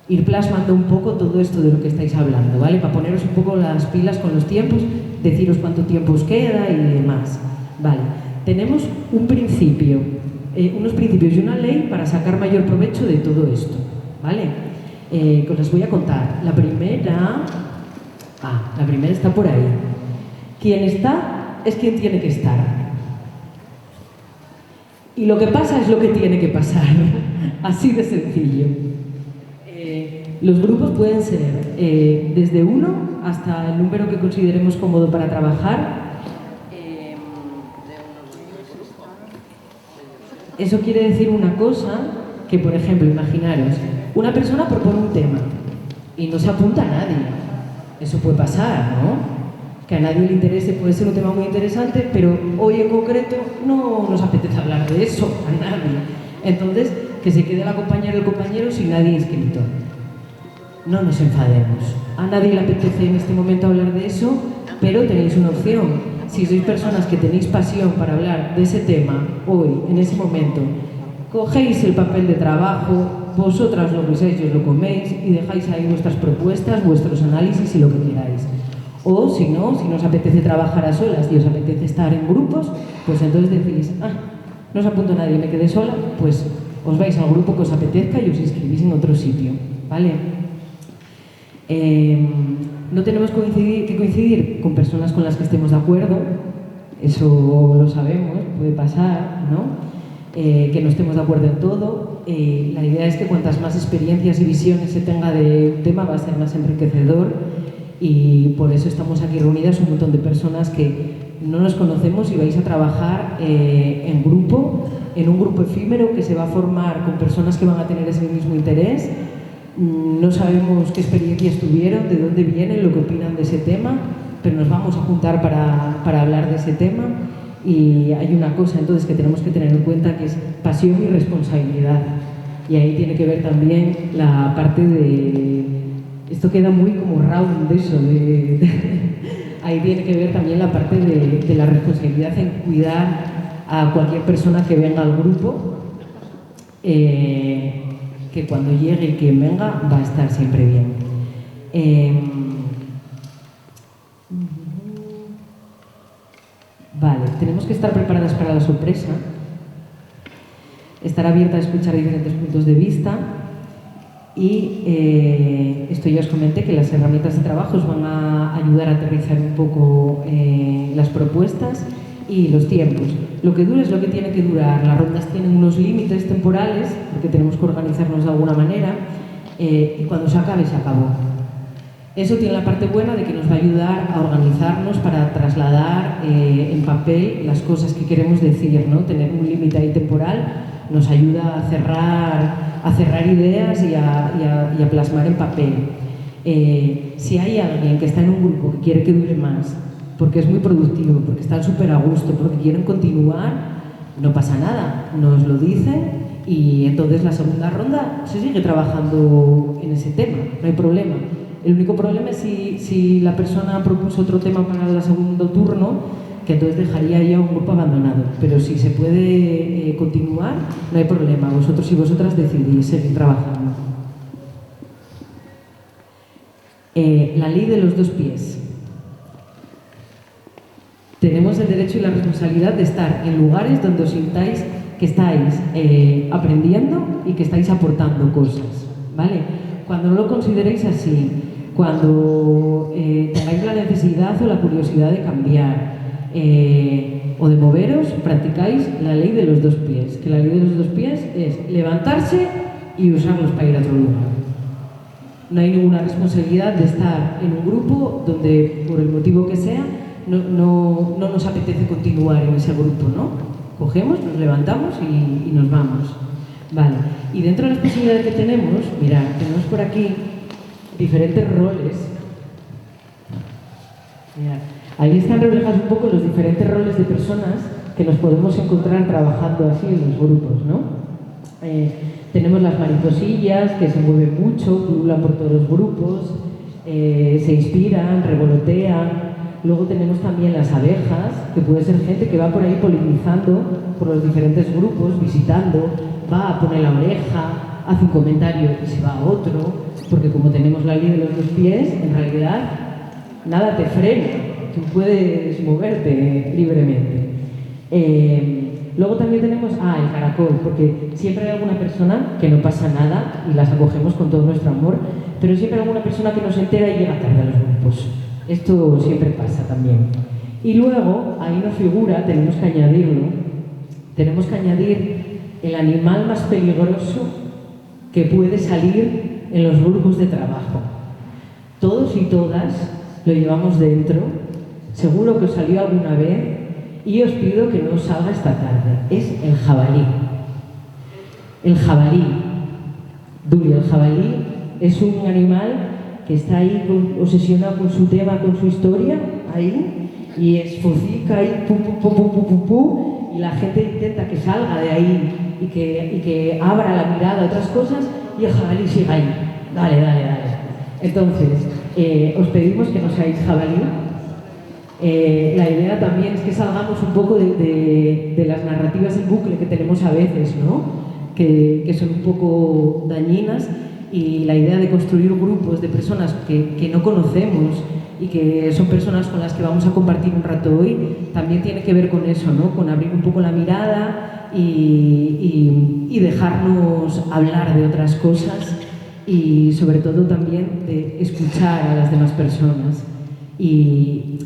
ir plasmando un poco todo esto de lo que estáis hablando, ¿vale? Para poneros un poco las pilas con los tiempos, deciros cuánto tiempo os queda y demás, ¿vale? Tenemos un principio, unos principios y una ley para sacar mayor provecho de todo esto, ¿vale? Que os las voy a contar. La primera está por ahí. Quien está es quien tiene que estar. Y lo que pasa es lo que tiene que pasar. Así de sencillo. Los grupos pueden ser desde 1 hasta el número que consideremos cómodo para trabajar. Eso quiere decir una cosa, que por ejemplo, imaginaros, una persona propone un tema y no se apunta a nadie. Eso puede pasar, ¿no? Que a nadie le interese, puede ser un tema muy interesante, pero hoy en concreto no nos apetece hablar de eso, a nadie. Entonces, que se quede la compañera o el compañero sin nadie inscrito. No nos enfademos. A nadie le apetece en este momento hablar de eso, pero tenéis una opción. Si sois personas que tenéis pasión para hablar de ese tema hoy, en ese momento, cogéis el papel de trabajo, vosotras lo guisáis y os lo coméis y dejáis ahí vuestras propuestas, vuestros análisis y lo que queráis. O si no, si no os apetece trabajar a solas y os apetece estar en grupos, pues entonces decís, no os apunto a nadie, me quedé sola, pues os vais al grupo que os apetezca y os inscribís en otro sitio, ¿vale? No tenemos que coincidir con personas con las que estemos de acuerdo, eso lo sabemos, puede pasar, ¿no? Que no estemos de acuerdo en todo. La idea es que cuantas más experiencias y visiones se tenga de un tema va a ser más enriquecedor y por eso estamos aquí reunidas un montón de personas que no nos conocemos y vais a trabajar en grupo, en un grupo efímero que se va a formar con personas que van a tener ese mismo interés. No sabemos qué experiencias tuvieron, de dónde vienen, lo que opinan de ese tema, pero nos vamos a juntar para hablar de ese tema. Y hay una cosa entonces que tenemos que tener en cuenta, que es pasión y responsabilidad. Y ahí tiene que ver también la parte de... Esto queda muy como round de eso. Ahí tiene que ver también la parte de la responsabilidad en cuidar a cualquier persona que venga al grupo. Que cuando llegue y quien venga va a estar siempre bien. Vale, tenemos que estar preparadas para la sorpresa, estar abierta a escuchar diferentes puntos de vista y esto ya os comenté, que las herramientas de trabajo os van a ayudar a aterrizar un poco las propuestas y los tiempos. Lo que dura es lo que tiene que durar. Las rondas tienen unos límites temporales porque tenemos que organizarnos de alguna manera y cuando se acabe, se acabó. Eso tiene la parte buena de que nos va a ayudar a organizarnos para trasladar en papel las cosas que queremos decir, ¿no? Tener un límite ahí temporal nos ayuda a cerrar ideas y a plasmar en papel. Si hay alguien que está en un grupo que quiere que dure más, porque es muy productivo, porque están súper a gusto, porque quieren continuar, no pasa nada, nos lo dicen y entonces la segunda ronda se sigue trabajando en ese tema, no hay problema. El único problema es si la persona propuso otro tema para el segundo turno, que entonces dejaría ya un grupo abandonado. Pero si se puede continuar, no hay problema. Vosotros y vosotras decidís seguir trabajando. La ley de los 2 pies. Tenemos el derecho y la responsabilidad de estar en lugares donde os sintáis que estáis aprendiendo y que estáis aportando cosas, ¿vale? Cuando no lo consideréis así, cuando tengáis la necesidad o la curiosidad de cambiar o de moveros, practicáis la ley de los 2 pies, que la ley de los 2 pies es levantarse y usarlos para ir a otro lugar. No hay ninguna responsabilidad de estar en un grupo donde, por el motivo que sea, no nos apetece continuar en ese grupo, ¿no? Cogemos, nos levantamos y nos vamos. Vale, y dentro de las posibilidades que tenemos, mirad, tenemos por aquí diferentes roles. Mirad, ahí están reflejados un poco los diferentes roles de personas que nos podemos encontrar trabajando así en los grupos, ¿no? Tenemos las mariposillas, que se mueven mucho, pululan por todos los grupos, se inspiran, revolotean. Luego tenemos también las abejas, que puede ser gente que va por ahí polinizando por los diferentes grupos, visitando, va a poner la oreja, hace un comentario y se va a otro, porque como tenemos la ley de los 2 pies, en realidad nada te frena, tú puedes moverte libremente. Luego también tenemos el caracol, porque siempre hay alguna persona que no pasa nada y las acogemos con todo nuestro amor, pero siempre hay alguna persona que nos entera y llega tarde a los grupos. Esto siempre pasa también. Y luego, ahí nos figura, tenemos que añadirlo, tenemos que añadir el animal más peligroso que puede salir en los grupos de trabajo. Todos y todas lo llevamos dentro, seguro que os salió alguna vez, y os pido que no os salga esta tarde. Es el jabalí. El jabalí. Duli, el jabalí es un animal que está ahí obsesionado con su tema, con su historia, ahí, y esfocica ahí, y la gente intenta que salga de ahí y que abra la mirada a otras cosas, y el jabalí sigue ahí. Dale. Entonces, os pedimos que no seáis jabalí. La idea también es que salgamos un poco de las narrativas en bucle que tenemos a veces, ¿no? Que son un poco dañinas, y la idea de construir grupos de personas que no conocemos y que son personas con las que vamos a compartir un rato hoy, también tiene que ver con eso, ¿no? Con abrir un poco la mirada y dejarnos hablar de otras cosas, y sobre todo también de escuchar a las demás personas. Y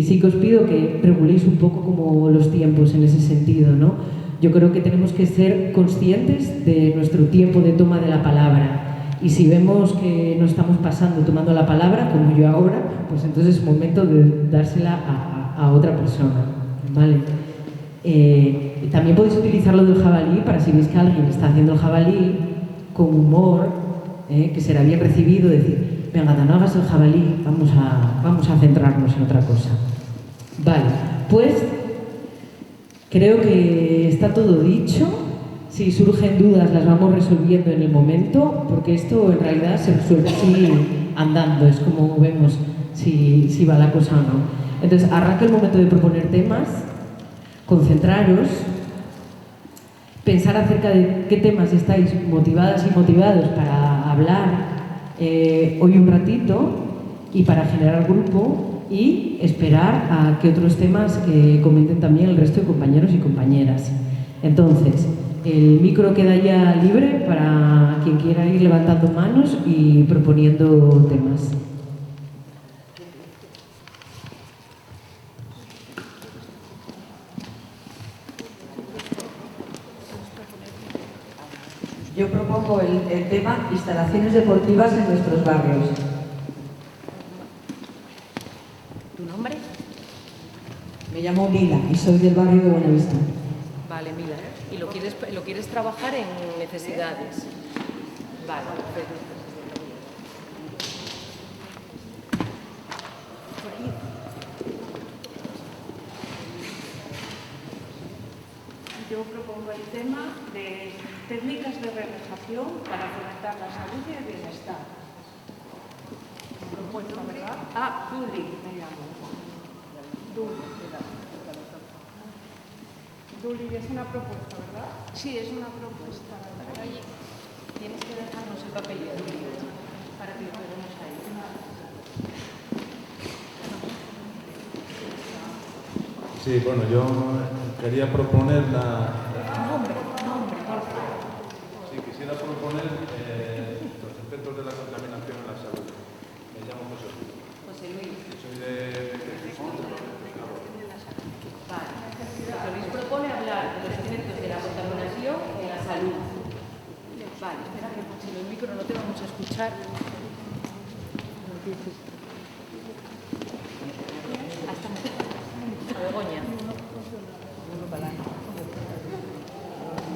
sí que os pido que reguléis un poco como los tiempos en ese sentido, ¿no? Yo creo que tenemos que ser conscientes de nuestro tiempo de toma de la palabra, y si vemos que nos estamos pasando tomando la palabra, como yo ahora, pues entonces es momento de dársela a otra persona, ¿vale? También podéis utilizar lo del jabalí para, si veis que alguien está haciendo el jabalí con humor, que será bien recibido, decir: venga, no hagas el jabalí, vamos a centrarnos en otra cosa. Vale, pues creo que está todo dicho. Si surgen dudas las vamos resolviendo en el momento, porque esto en realidad se resuelve así andando, es como vemos si va la cosa o no. Entonces, arranca el momento de proponer temas, concentraros, pensar acerca de qué temas estáis motivadas y motivados para hablar hoy un ratito, y para generar grupo, y esperar a que otros temas comenten también el resto de compañeros y compañeras. Entonces, el micro queda ya libre para quien quiera ir levantando manos y proponiendo temas. Yo propongo el tema instalaciones deportivas en nuestros barrios. ¿Tu nombre? Me llamo Mila y soy del barrio de Buenavista. Vale, Mila. ¿Y lo quieres trabajar en necesidades? Vale, perfecto. Yo propongo el tema de técnicas de relajación para fomentar la salud y el bienestar. Propuesta, ¿verdad? Duli, me llamo. Duli, es una propuesta, ¿verdad? Sí, es una propuesta. Oye, tienes que dejarnos el papelito para que lo veamos ahí. Sí, bueno, yo quería proponer Sí, quisiera proponer los efectos de la contaminación en la salud. Me llamo José Luis. José Luis. Soy de Gijón, de los Vale. José Luis propone hablar de los efectos de la contaminación en la salud. Vale, espera que si el micro no te vamos a escuchar. Hasta Begoña.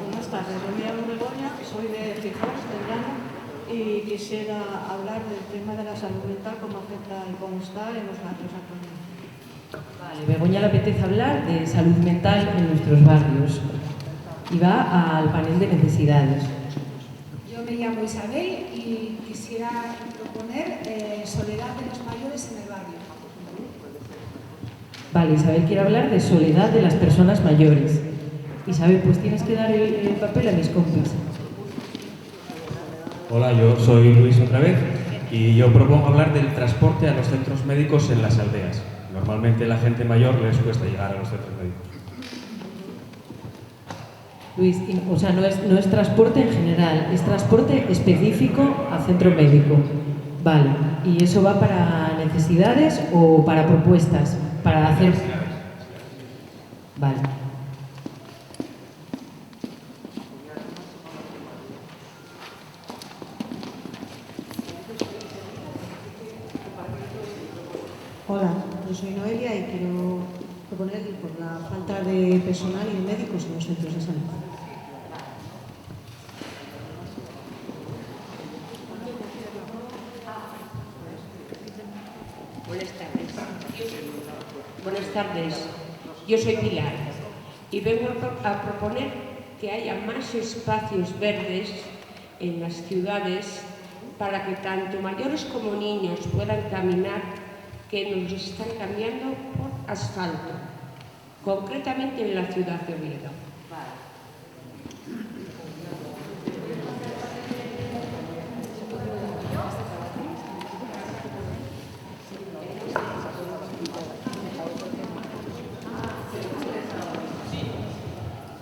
Buenas tardes, yo me llamo Begoña, soy de Gijón, del Llano, y quisiera hablar del tema de la salud mental, cómo afecta y cómo está en los barrios actualmente. Vale, Begoña le apetece hablar de salud mental en nuestros barrios y va al panel de necesidades. Yo me llamo Isabel y quisiera proponer soledad de los mayores en el barrio. Vale, Isabel quiere hablar de soledad de las personas mayores. Isabel, pues tienes que dar el papel a mis compis. Hola, yo soy Luis otra vez y yo propongo hablar del transporte a los centros médicos en las aldeas. Normalmente la gente mayor les cuesta llegar a los centros médicos. Luis, o sea, no es transporte en general, es transporte específico al centro médico. Vale, ¿y eso va para necesidades o para propuestas? para hacer... Vale. Hola, yo soy Noelia y quiero proponer que por la falta de personal y de médicos en los centros de salud. Buenas tardes, yo soy Pilar y vengo a proponer que haya más espacios verdes en las ciudades para que tanto mayores como niños puedan caminar, que nos están cambiando por asfalto, concretamente en la ciudad de Oviedo.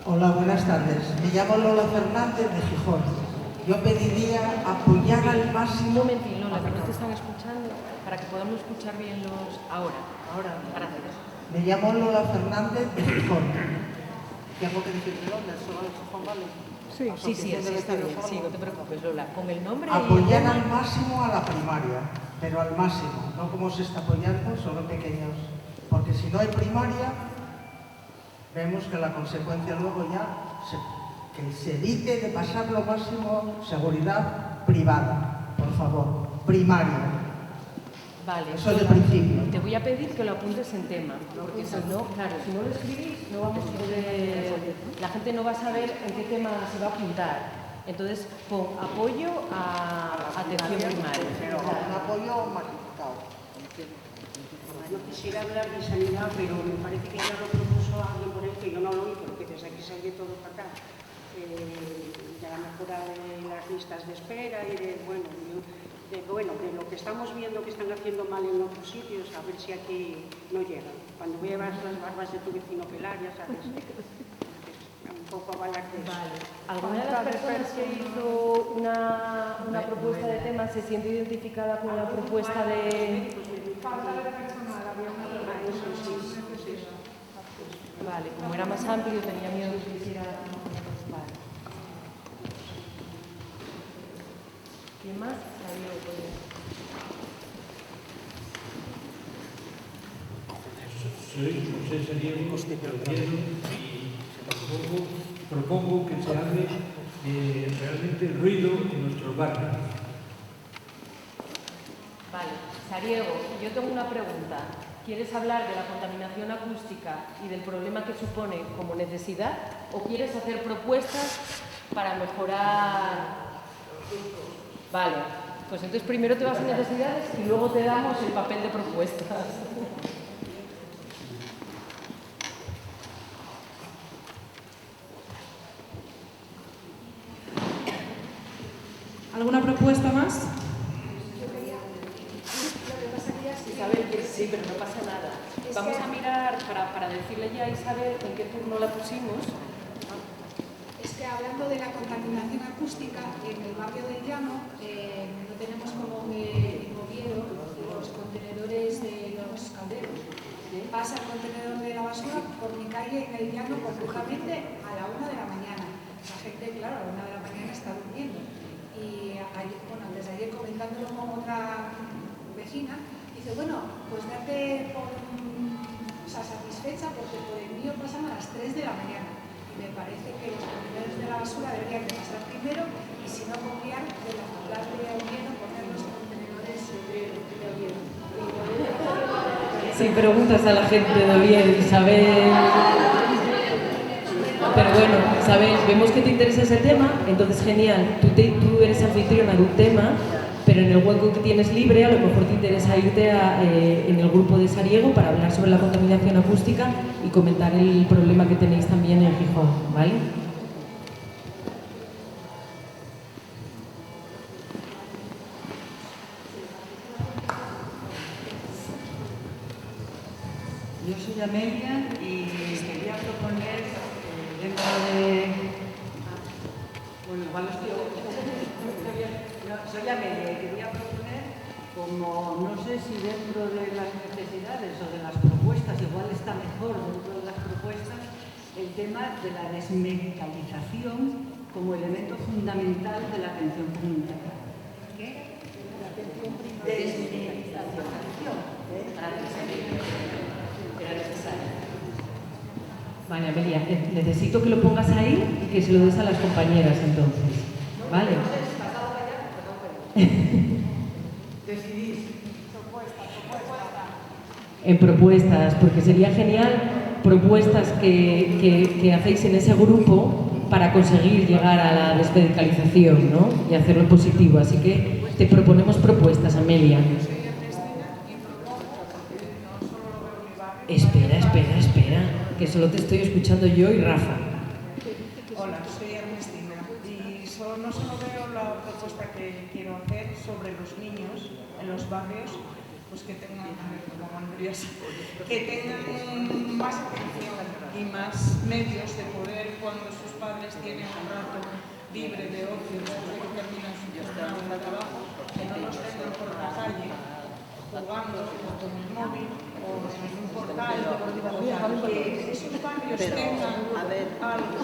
Hola, buenas tardes. Me llamo Lola Fernández de Gijón. Yo pediría apoyar al máximo... Un momentín, Lola, que no te están escuchando, para que podamos escuchar bien los... Ahora, gracias. Me llamo Lola Fernández de Gijón. ¿Tengo que decir de dónde? ¿Solo de Gijón, vale? Sí, está bien, sí, no te preocupes, Lola. Con el nombre apoyar al máximo a la primaria, pero al máximo, no como se está apoyando, solo pequeños. Porque si no hay primaria, vemos que la consecuencia luego ya que se evite de pasar lo máximo seguridad privada, por favor, primaria. Vale, eso de principio. Te voy a pedir que lo apuntes en tema, porque si no, claro, si no lo escribís, no vamos a poder, la gente no va a saber en qué tema se va a apuntar. Entonces, pon apoyo a atención primaria. Pero un apoyo masificado. No quisiera hablar de sanidad, pero me parece que ya lo propuso alguien por ahí, que yo no lo oí, porque desde aquí se oye todo fatal. De la mejora de las listas de espera y de lo que estamos viendo que están haciendo mal en otros sitios, a ver si aquí no llegan. Cuando veas las barbas de tu vecino pelar, ya sabes, un poco avalar de eso. Vale. ¿Alguna de las personas que hizo una propuesta de tema se siente identificada con la propuesta de...? Falta de personal, había una Vale, como era más amplio, tenía miedo de que hiciera... Vale. ¿Quién más? Soy José Sariego de Oviedo y propongo que se hable realmente el ruido en nuestros barrios. Vale, Sariego, yo tengo una pregunta. ¿Quieres hablar de la contaminación acústica y del problema que supone como necesidad o quieres hacer propuestas para mejorar? Vale, pues entonces primero te vas a necesidades y luego te damos el papel de propuestas. ¿Alguna propuesta más? Isabel, sí, pero no pasa nada. Vamos a mirar para decirle ya a Isabel en qué turno la pusimos. Es que hablando de la contaminación acústica, en el barrio del Llano no tenemos como en Oviedo los contenedores de los calderos. Pasa el contenedor de la basura por mi calle en el Llano concretamente a la 1 de la mañana. La gente, claro, a la 1 de la mañana está durmiendo. Y antes de ayer comentándolo con otra vecina, dice, bueno, pues date satisfecha porque por el mío pasan a las 3 de la mañana. Y me parece que los contenedores de la basura deberían de pasar primero y si no copiar de la ciudad de Oviedo, poner los contenedores de Oviedo. Sí, preguntas a la gente de Oviedo, Isabel. Pero bueno, Isabel, vemos que te interesa ese tema, entonces genial. Tú eres anfitriona de un tema, pero en el hueco que tienes libre a lo mejor te interesa irte en el grupo de Sariego para hablar sobre la contaminación acústica y comentar el problema que tenéis también en Gijón, ¿vale? Yo soy Amelia y quería proponer dentro de... Bueno, igual estoy... No, soy Amelia y quería proponer, con como no sé si dentro de las necesidades o de las propuestas, igual está mejor dentro de las propuestas, el tema de la desmedicalización como elemento fundamental de la atención comunitaria. ¿Qué? Desmedicalización. Era necesario. Vale, Amelia, necesito que lo pongas ahí y que se lo des a las compañeras entonces. ¿Vale? Decidís. En propuestas, porque sería genial propuestas que hacéis en ese grupo para conseguir llegar a la desmedicalización, ¿no? Y hacerlo positivo. Así que te proponemos propuestas, Amelia. Espera, que solo te estoy escuchando yo y Rafa. Hola, soy Ernestina y no solo veo la propuesta que quiero hacer sobre los niños en los barrios, pues que tengan, que tengan más atención y más medios de poder, cuando sus padres tienen un rato libre de ocio después de que terminan su jornada de trabajo, que no los tengan por la calle jugando con el móvil o en un portal, que esos barrios tengan algo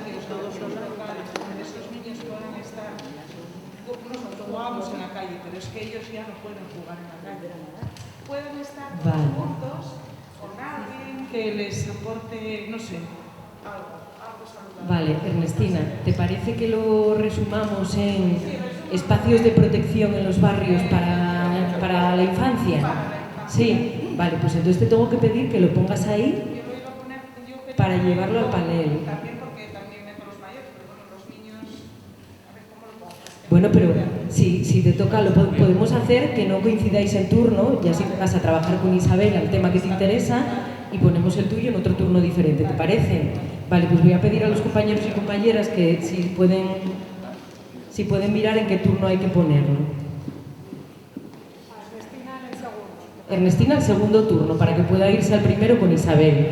que todos los locales donde esos niños puedan estar. Nosotros jugamos en la calle, pero es que ellos ya no pueden jugar en la calle. Pueden estar juntos con alguien que les aporte, no sé, algo saludable. Vale, Ernestina, ¿te parece que lo resumamos en espacios de protección en los barrios para la infancia? Sí, vale, pues entonces te tengo que pedir que lo pongas ahí para llevarlo al panel. Bueno, pero si te toca, lo podemos hacer que no coincidáis en turno, ya si vas a trabajar con Isabel al tema que te interesa y ponemos el tuyo en otro turno diferente, ¿te parece? Vale, pues voy a pedir a los compañeros y compañeras que si pueden mirar en qué turno hay que ponerlo. Ernestina al segundo turno, para que pueda irse al primero con Isabel.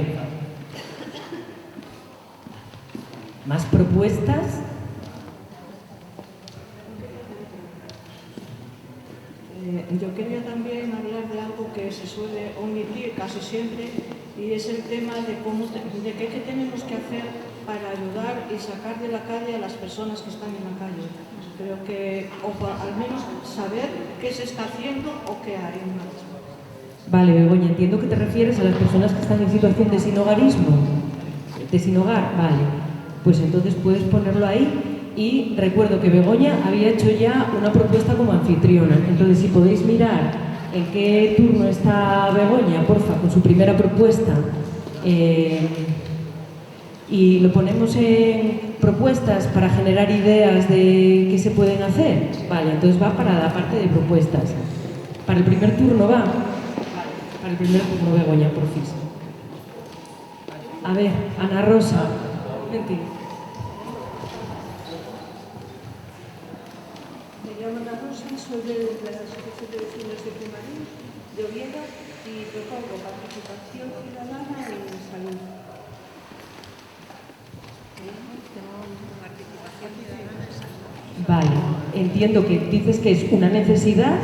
¿Más propuestas? Yo quería también hablar de algo que se suele omitir casi siempre, y es el tema de qué tenemos que hacer para ayudar y sacar de la calle a las personas que están en la calle. Creo que, o al menos saber qué se está haciendo o qué hay. Vale, Begoña, entiendo que te refieres a las personas que están en situación de sinhogarismo. De sin hogar, vale. Pues entonces puedes ponerlo ahí. Y recuerdo que Begoña había hecho ya una propuesta como anfitriona. Entonces, si podéis mirar en qué turno está Begoña, porfa, con su primera propuesta. Y lo ponemos en propuestas para generar ideas de qué se pueden hacer. Vale, entonces va para la parte de propuestas. Para el primer turno va. Para el primer turno, Begoña, porfis. A ver, Ana Rosa. Vente. Soy de la Asociación de Vecinos de Primarín de Oviedo y propongo participación ciudadana en salud. Vale, entiendo que dices que es una necesidad,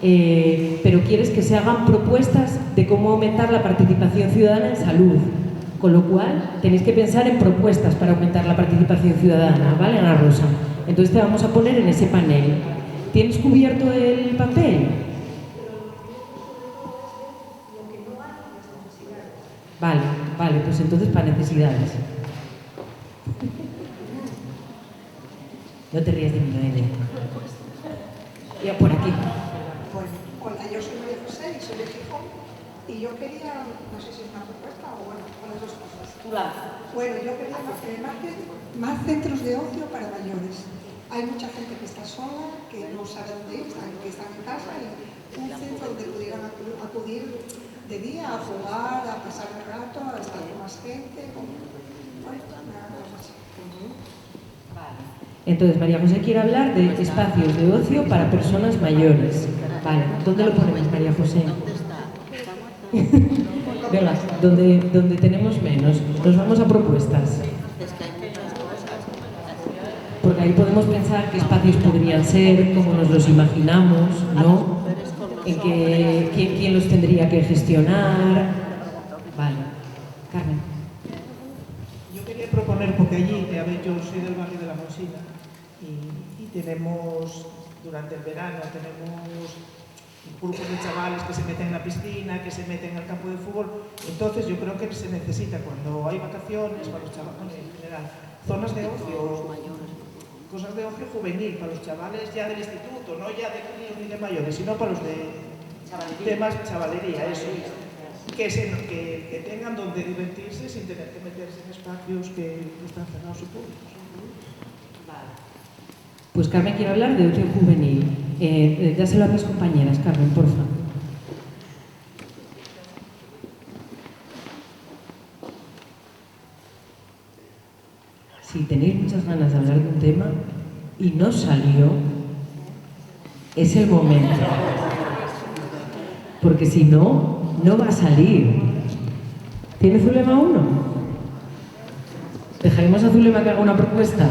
pero quieres que se hagan propuestas de cómo aumentar la participación ciudadana en salud. Con lo cual, tenéis que pensar en propuestas para aumentar la participación ciudadana, ¿vale, Ana Rosa? Entonces te vamos a poner en ese panel. ¿Tienes cubierto el papel? Vale, pues entonces para necesidades. No te rías de mí, Noelia. Ya por aquí. Hola, yo soy María José y soy de Gijón y yo quería, no sé si es una propuesta o bueno, las dos cosas. Bueno, yo quería más centros de ocio para mayores. Hay mucha gente que está sola, que no sabe dónde ir, que están en casa, y un centro donde pudieran acudir de día a jugar, a pasar el rato, a estar con más gente, Entonces, María José quiere hablar de espacios de ocio para personas mayores. Vale, ¿dónde lo ponemos, María José? Venga, donde tenemos menos. Nos vamos a propuestas. Porque ahí podemos pensar qué espacios podrían ser, cómo nos los imaginamos, ¿no? En quién los tendría que gestionar. Vale. Carmen. Yo quería proponer, porque allí, a ver, yo soy del barrio de la Monsina y tenemos, durante el verano, tenemos grupos de chavales que se meten en la piscina, que se meten al campo de fútbol. Entonces yo creo que se necesita, cuando hay vacaciones, para los chavales en general, zonas de ocio, cosas de ocio juvenil, para los chavales ya del instituto, no ya de críos ni de mayores, sino para los de temas chavalería, eso es. Que tengan donde divertirse sin tener que meterse en espacios que están cerrados y públicos. Pues Carmen quiere hablar de ocio juvenil. Dáselo a mis compañeras, Carmen, por favor. Si tenéis muchas ganas de hablar de un tema y no salió, es el momento. Porque si no, no va a salir. ¿Tiene Zulema uno? ¿Dejaremos a Zulema que haga una propuesta?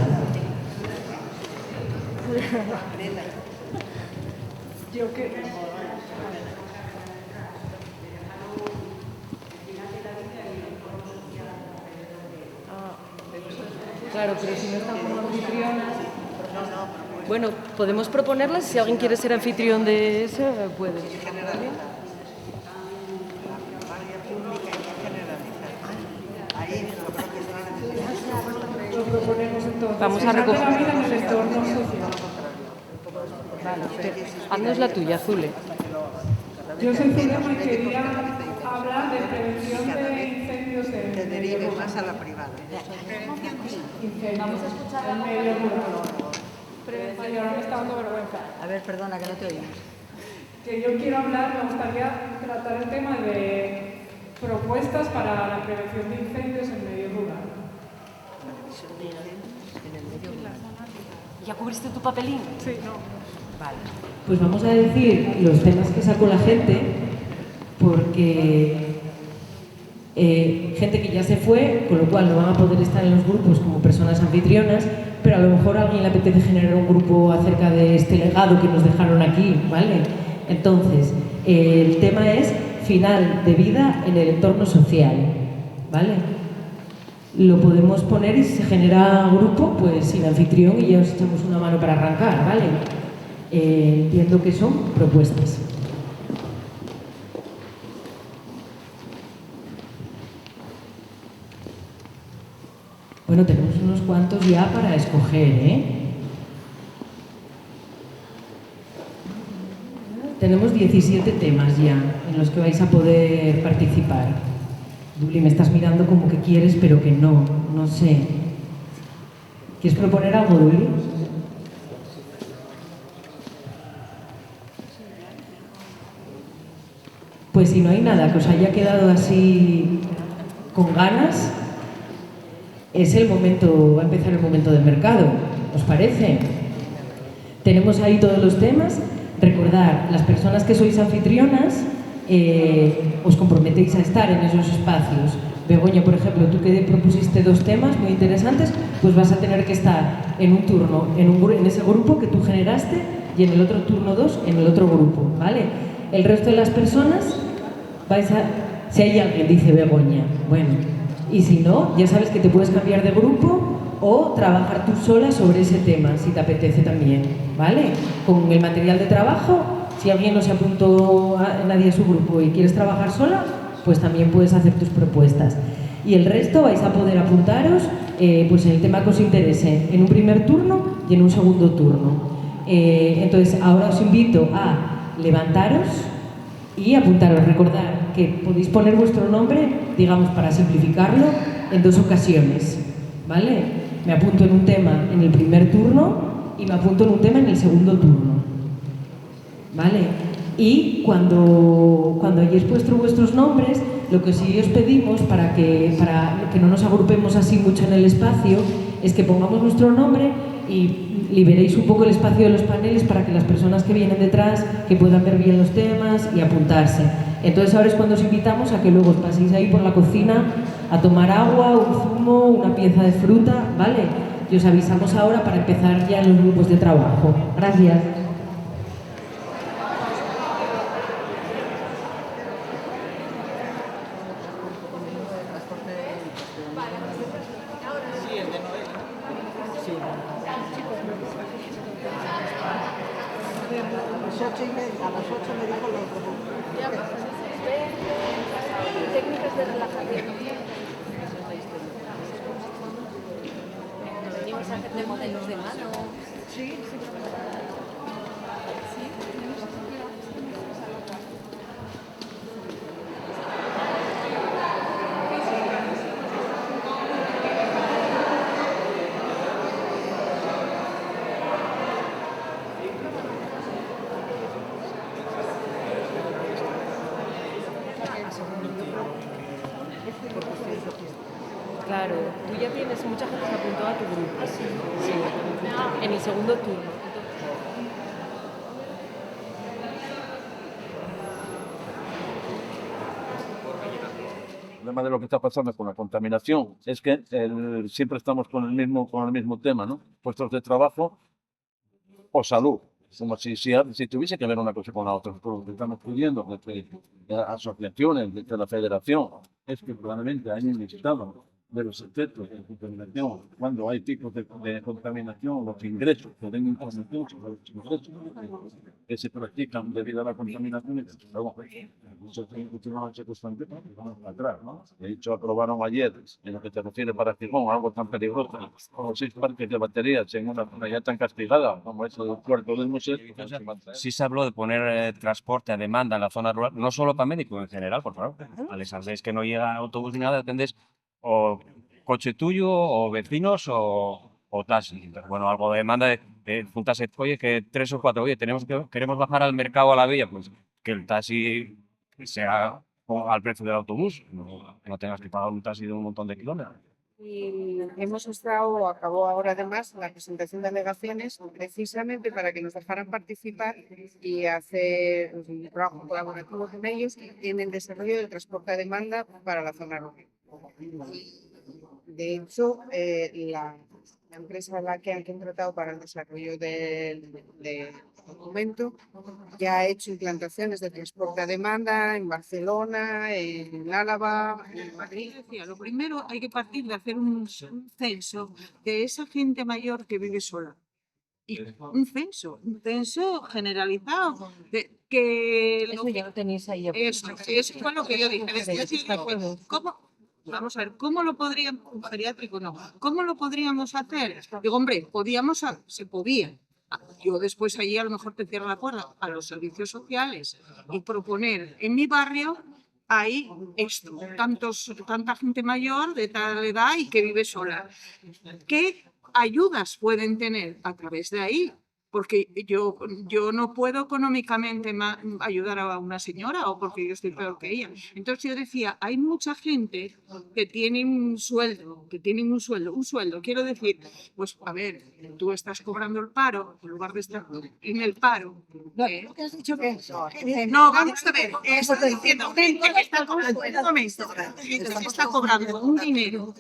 Yo que... Claro, pero si no están como anfitrionas... Bueno, podemos proponerlas, si alguien quiere ser anfitrión de eso, puede. Lo proponemos entonces. Vamos a recoger. La vida en el entorno social. Vale, haznos la tuya, Zule. Yo soy Zulema y quería hablar de prevención de incendios en Te derives más a la privada. Vamos a escuchar el medio rural. Ay, ahora me está dando vergüenza. A ver, perdona, que no te oímos. Que yo quiero hablar, me gustaría tratar el tema de propuestas para la prevención de incendios en medio rural. ¿Ya cubriste tu papelín? Sí, no. Vale. Pues vamos a decir los temas que sacó la gente, porque gente que ya se fue, con lo cual no van a poder estar en los grupos como personas anfitrionas, pero a lo mejor a alguien le apetece generar un grupo acerca de este legado que nos dejaron aquí, ¿vale? Entonces, el tema es final de vida en el entorno social, ¿vale? Lo podemos poner y si se genera grupo, pues sin anfitrión y ya os echamos una mano para arrancar, ¿vale? Entiendo que son propuestas. Bueno, tenemos unos cuantos ya para escoger, ¿eh? Tenemos 17 temas ya en los que vais a poder participar. Duli, me estás mirando como que quieres, pero que no, no sé. ¿Quieres proponer algo, Duli? Pues si no hay nada que os haya quedado así con ganas, es el momento, va a empezar el momento del mercado, ¿os parece? Tenemos ahí todos los temas. Recordad, las personas que sois anfitrionas, os comprometéis a estar en esos espacios. Begoña, por ejemplo, tú que propusiste 2 temas muy interesantes, pues vas a tener que estar en un turno, en ese grupo que tú generaste y en el otro turno 2 en el otro grupo, ¿vale? El resto de las personas vais a... Si hay alguien, dice Begoña, bueno, y si no, ya sabes que te puedes cambiar de grupo o trabajar tú sola sobre ese tema, si te apetece también, ¿vale? Con el material de trabajo, si alguien no se apuntó a nadie a su grupo y quieres trabajar sola, pues también puedes hacer tus propuestas. Y el resto vais a poder apuntaros pues en el tema que os interese, en un primer turno y en un segundo turno. Entonces, ahora os invito a levantaros y apuntaros. Recordad que podéis poner vuestro nombre, digamos, para simplificarlo, en 2 ocasiones, ¿vale? Me apunto en un tema en el primer turno y me apunto en un tema en el segundo turno, ¿vale? Y cuando hayáis puesto vuestros nombres, lo que sí os pedimos para que no nos agrupemos así mucho en el espacio es que pongamos nuestro nombre y liberéis un poco el espacio de los paneles para que las personas que vienen detrás que puedan ver bien los temas y apuntarse. Entonces ahora es cuando os invitamos a que luego os paséis ahí por la cocina a tomar agua, un zumo, una pieza de fruta, ¿vale? y os avisamos ahora para empezar ya los grupos de trabajo. Gracias. A las 8 me dijo lo otro. Técnicas de relajación. Venimos a hacer de modelos de mano. Sí, sí. Claro, tú ya tienes mucha gente que apuntó a tu grupo. Sí. Sí. En el segundo turno. El problema de lo que está pasando con la contaminación es que siempre estamos con el mismo tema, ¿no? Puestos de trabajo o salud. Como si tuviese que ver una cosa con la otra. Lo que estamos pidiendo desde asociaciones, desde la federación, es que claramente hay un listado de los efectos de contaminación, cuando hay picos de contaminación, los ingresos, que den información sobre los ingresos que se practican debido a la contaminación. Y luego, muchos se constantes vamos atrás, ¿no? De hecho, aprobaron ayer, en lo que se refiere para Gijón, algo tan peligroso, como 6 parques de baterías en una zona ya tan castigada como eso del puerto del museo. Sí se habló de poner transporte a demanda en la zona rural, no solo para médicos, en general, por favor. Les hacéis que no llega autobús ni nada, dependéis o coche tuyo, o vecinos, o taxi. Pero bueno, algo de demanda de juntarse, oye, que 3 o 4, oye, queremos bajar al mercado, a la villa, pues que el taxi sea al precio del autobús, no tengas que pagar un taxi de un montón de kilómetros. Y acabó ahora además la presentación de alegaciones precisamente para que nos dejaran participar y hacer un trabajo colaborativo con ellos en el desarrollo del transporte a demanda para la zona rural. De hecho, la empresa a la que han contratado para el desarrollo del documento ya ha hecho implantaciones de transporte a demanda en Barcelona, en Álava, en Madrid. Lo primero hay que partir de hacer un censo de esa gente mayor que vive sola. Y un censo generalizado. Eso ya lo tenéis ahí. Eso fue lo que yo dije. Vamos a ver, ¿cómo lo podríamos, geriátrico no, cómo lo podríamos hacer? Digo, hombre, se podía. Yo después allí a lo mejor te cierro la puerta a los servicios sociales y proponer en mi barrio hay esto, tanta gente mayor de tal edad y que vive sola. ¿Qué ayudas pueden tener a través de ahí? Porque yo no puedo económicamente ayudar a una señora o porque yo estoy peor que ella. Entonces yo decía, hay mucha gente que tiene un sueldo, quiero decir, pues a ver, tú estás cobrando el paro, en lugar de estar en el paro. ¿Qué has dicho que eso? No, vamos a ver, estoy diciendo que está cobrando un dinero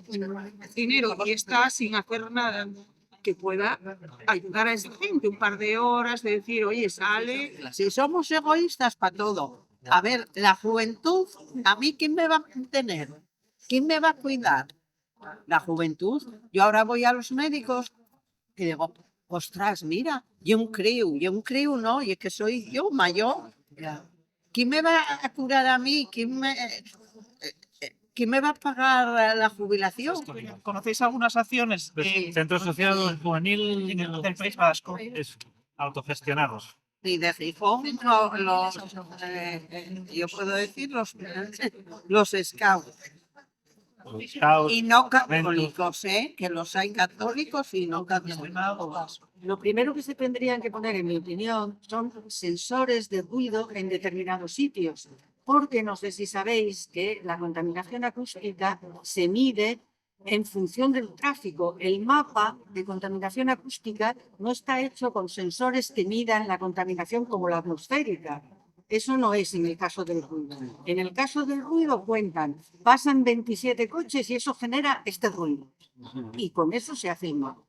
y está sin hacer nada que pueda ayudar a esa gente, un par de horas de decir, oye, sale. Si somos egoístas para todo. A ver, la juventud, ¿a mí quién me va a mantener? ¿Quién me va a cuidar? La juventud. Yo ahora voy a los médicos y digo, ostras, mira, yo un crío, ¿no? Y es que soy yo mayor. ¿Quién me va a curar a mí? ¿Quién me va a pagar la jubilación? ¿Conocéis algunas acciones del Centro Social Juvenil del País Vasco? Es autogestionados. Y de Gijón, yo puedo decir los scouts. Y no católicos, que los hay católicos y no católicos. Lo primero que se tendrían que poner, en mi opinión, son sensores de ruido en determinados sitios. Porque no sé si sabéis que la contaminación acústica se mide en función del tráfico. El mapa de contaminación acústica no está hecho con sensores que midan la contaminación como la atmosférica. Eso no es en el caso del ruido. En el caso del ruido pasan 27 coches y eso genera este ruido. Y con eso se hace el mapa.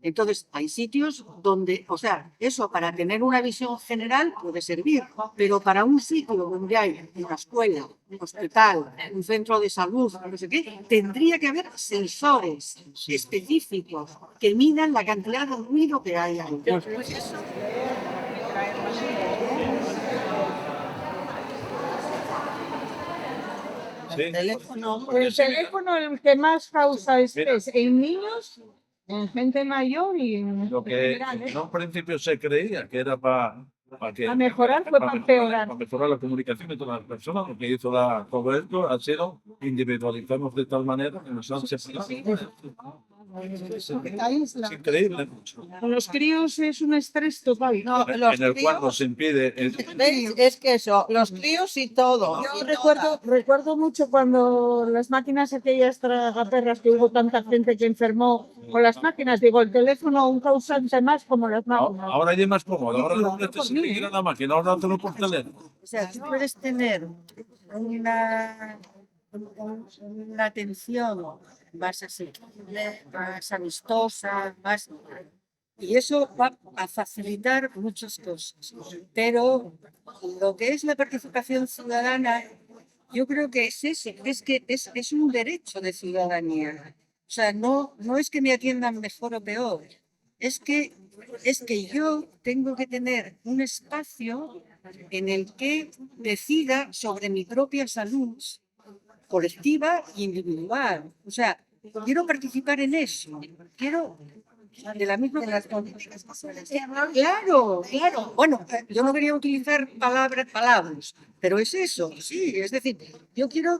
Entonces, hay sitios donde, o sea, eso para tener una visión general puede servir, pero para un sitio donde hay una escuela, un hospital, un centro de salud, no sé qué, tendría que haber sensores específicos que midan la cantidad de ruido que hay ahí. Pues eso. El teléfono el que más causa estrés en niños, en gente mayor y en Lo que general, en un principio se creía que era para mejorar, fue para empeorar. Para mejorar la comunicación de todas las personas. Lo que hizo todo esto ha sido individualizarnos de tal manera que nos han separado. Es increíble. Con los críos es un estrés total. No, En el cual nos impide. Es que eso, los críos y todo. Yo recuerdo mucho cuando las máquinas aquellas tragaperras que hubo tanta gente que enfermó con las máquinas. Digo, el teléfono un causante más como las máquinas. Ahora ya es más cómodo. Ahora no necesitas ir a la máquina, ahora te lo por teléfono. O sea, tú puedes tener una atención más asequible, más amistosa, más... Y eso va a facilitar muchas cosas. Pero lo que es la participación ciudadana, yo creo que es eso, es que es un derecho de ciudadanía. O sea, no es que me atiendan mejor o peor, es que yo tengo que tener un espacio en el que decida sobre mi propia salud colectiva e individual. O sea, quiero participar en eso. Quiero de la misma manera. Claro. Bueno, yo no quería utilizar palabras, pero es eso, sí. Es decir, yo quiero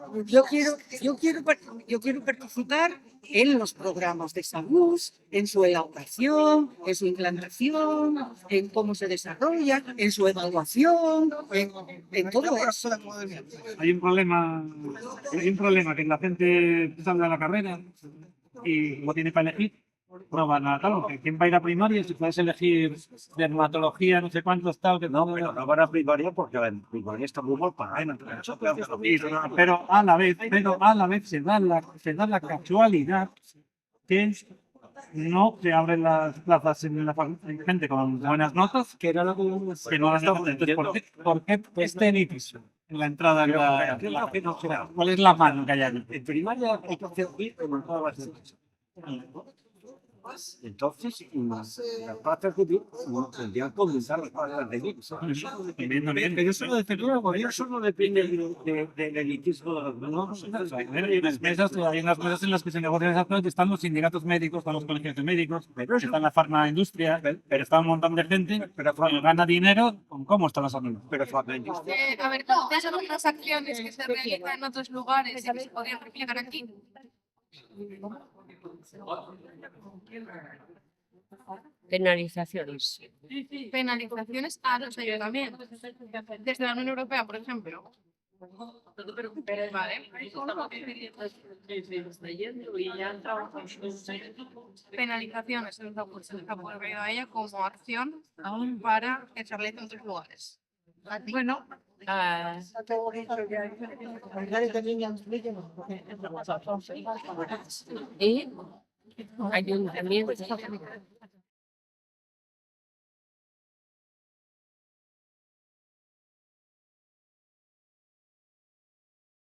participar en los programas de salud, en su elaboración, en su implantación, en cómo se desarrolla, en su evaluación, en todo eso. Hay un problema que la gente sale de la carrera y no tiene para elegir. No van a tal, ¿quién va a ir a primaria? Si puedes elegir dermatología, no sé cuántos tal, que no, pero no van a primaria porque a ver, primaria está muy mal para pero a la vez se da la casualidad que no se abren las plazas en la gente con buenas notas, que no las estamos. ¿Por qué este litigio en la entrada? ¿Cuál es la mano que hay ahí? En primaria hay que hacer como todas las cosas. Entonces, las plazas de VIP tendrían que aumentar las plazas de VIP. Pero eso no depende del elitismo de los menores. Hay unas mesas en las que se negocian esas cosas, están los sindicatos médicos, están los colegios de médicos, está la farmaindustria, pero está un montón de gente, pero cuando gana dinero, ¿cómo están las armas? Pero a ver, ¿cuáles son otras acciones que se realizan en otros lugares y que se podrían replicar aquí? Penalizaciones. Penalizaciones a los ayuntamientos. Desde la Unión Europea, por ejemplo. Vale. Penalizaciones se ha ocurrido a ella como acción para que se realice en otros lugares. Bueno, y ayuntamientos.